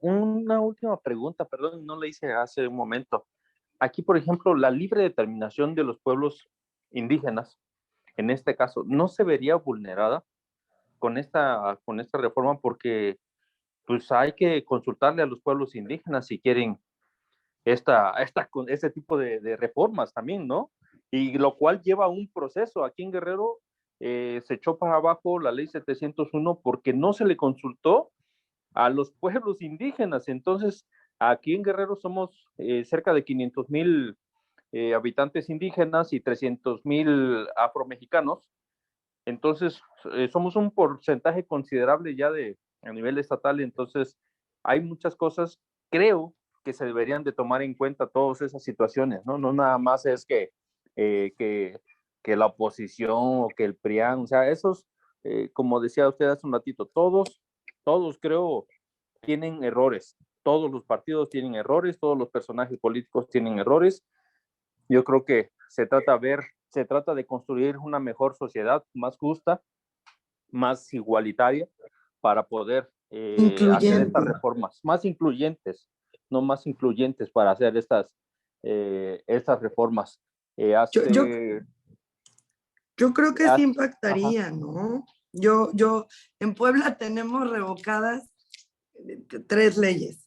S11: pregunta, perdón, no le hice hace un momento. Aquí, por ejemplo, la libre determinación de los pueblos indígenas, en este caso, ¿no se vería vulnerada con esta reforma? Porque pues hay que consultarle a los pueblos indígenas si quieren este tipo de reformas también, ¿no? Y lo cual lleva un proceso. Aquí en Guerrero se echó para abajo la ley 701 porque no se le consultó a los pueblos indígenas. Entonces, aquí en Guerrero somos cerca de 500,000 habitantes indígenas y 300,000 afromexicanos. Entonces, somos un porcentaje considerable ya a nivel estatal. Entonces, hay muchas cosas, creo, que se deberían de tomar en cuenta todas esas situaciones, ¿no? No nada más es que la oposición o que el PRIAN, o sea, esos, como decía usted hace un ratito, todos creo tienen errores, todos los partidos tienen errores, todos los personajes políticos tienen errores. Yo creo que se trata de construir una mejor sociedad, más justa, más igualitaria, para poder hacer estas reformas, más incluyentes, no más incluyentes para hacer estas reformas.
S1: Yo creo que sí impactaría, ¿no? Yo, en Puebla tenemos revocadas 3 leyes.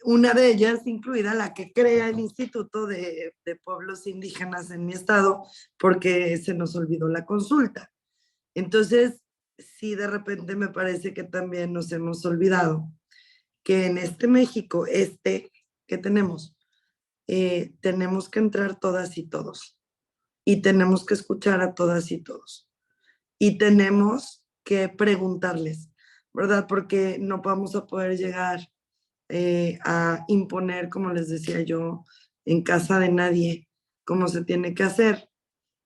S1: Una de ellas, incluida la que crea el Instituto de Pueblos Indígenas en mi estado, porque se nos olvidó la consulta. Entonces, sí, de repente me parece que también nos hemos olvidado que en este México, que tenemos que entrar todas y todos. Y tenemos que escuchar a todas y todos. Y tenemos que preguntarles, ¿verdad? Porque no vamos a poder llegar a imponer, como les decía yo, en casa de nadie, cómo se tiene que hacer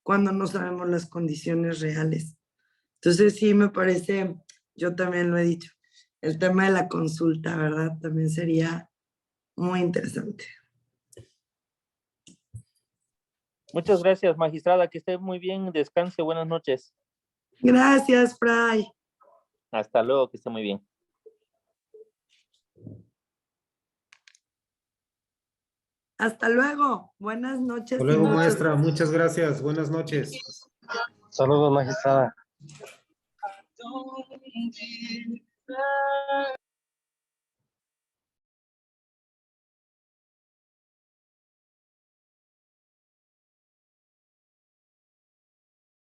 S1: cuando no sabemos las condiciones reales. Entonces sí me parece, yo también lo he dicho, el tema de la consulta, ¿verdad? También sería muy interesante.
S11: Muchas gracias, magistrada, que esté muy bien, descanse, buenas noches.
S1: Gracias, Fray.
S11: Hasta luego, que esté muy bien.
S1: Hasta luego, buenas noches.
S2: Hasta luego, maestra, muchas gracias, buenas noches.
S10: Saludos, magistrada.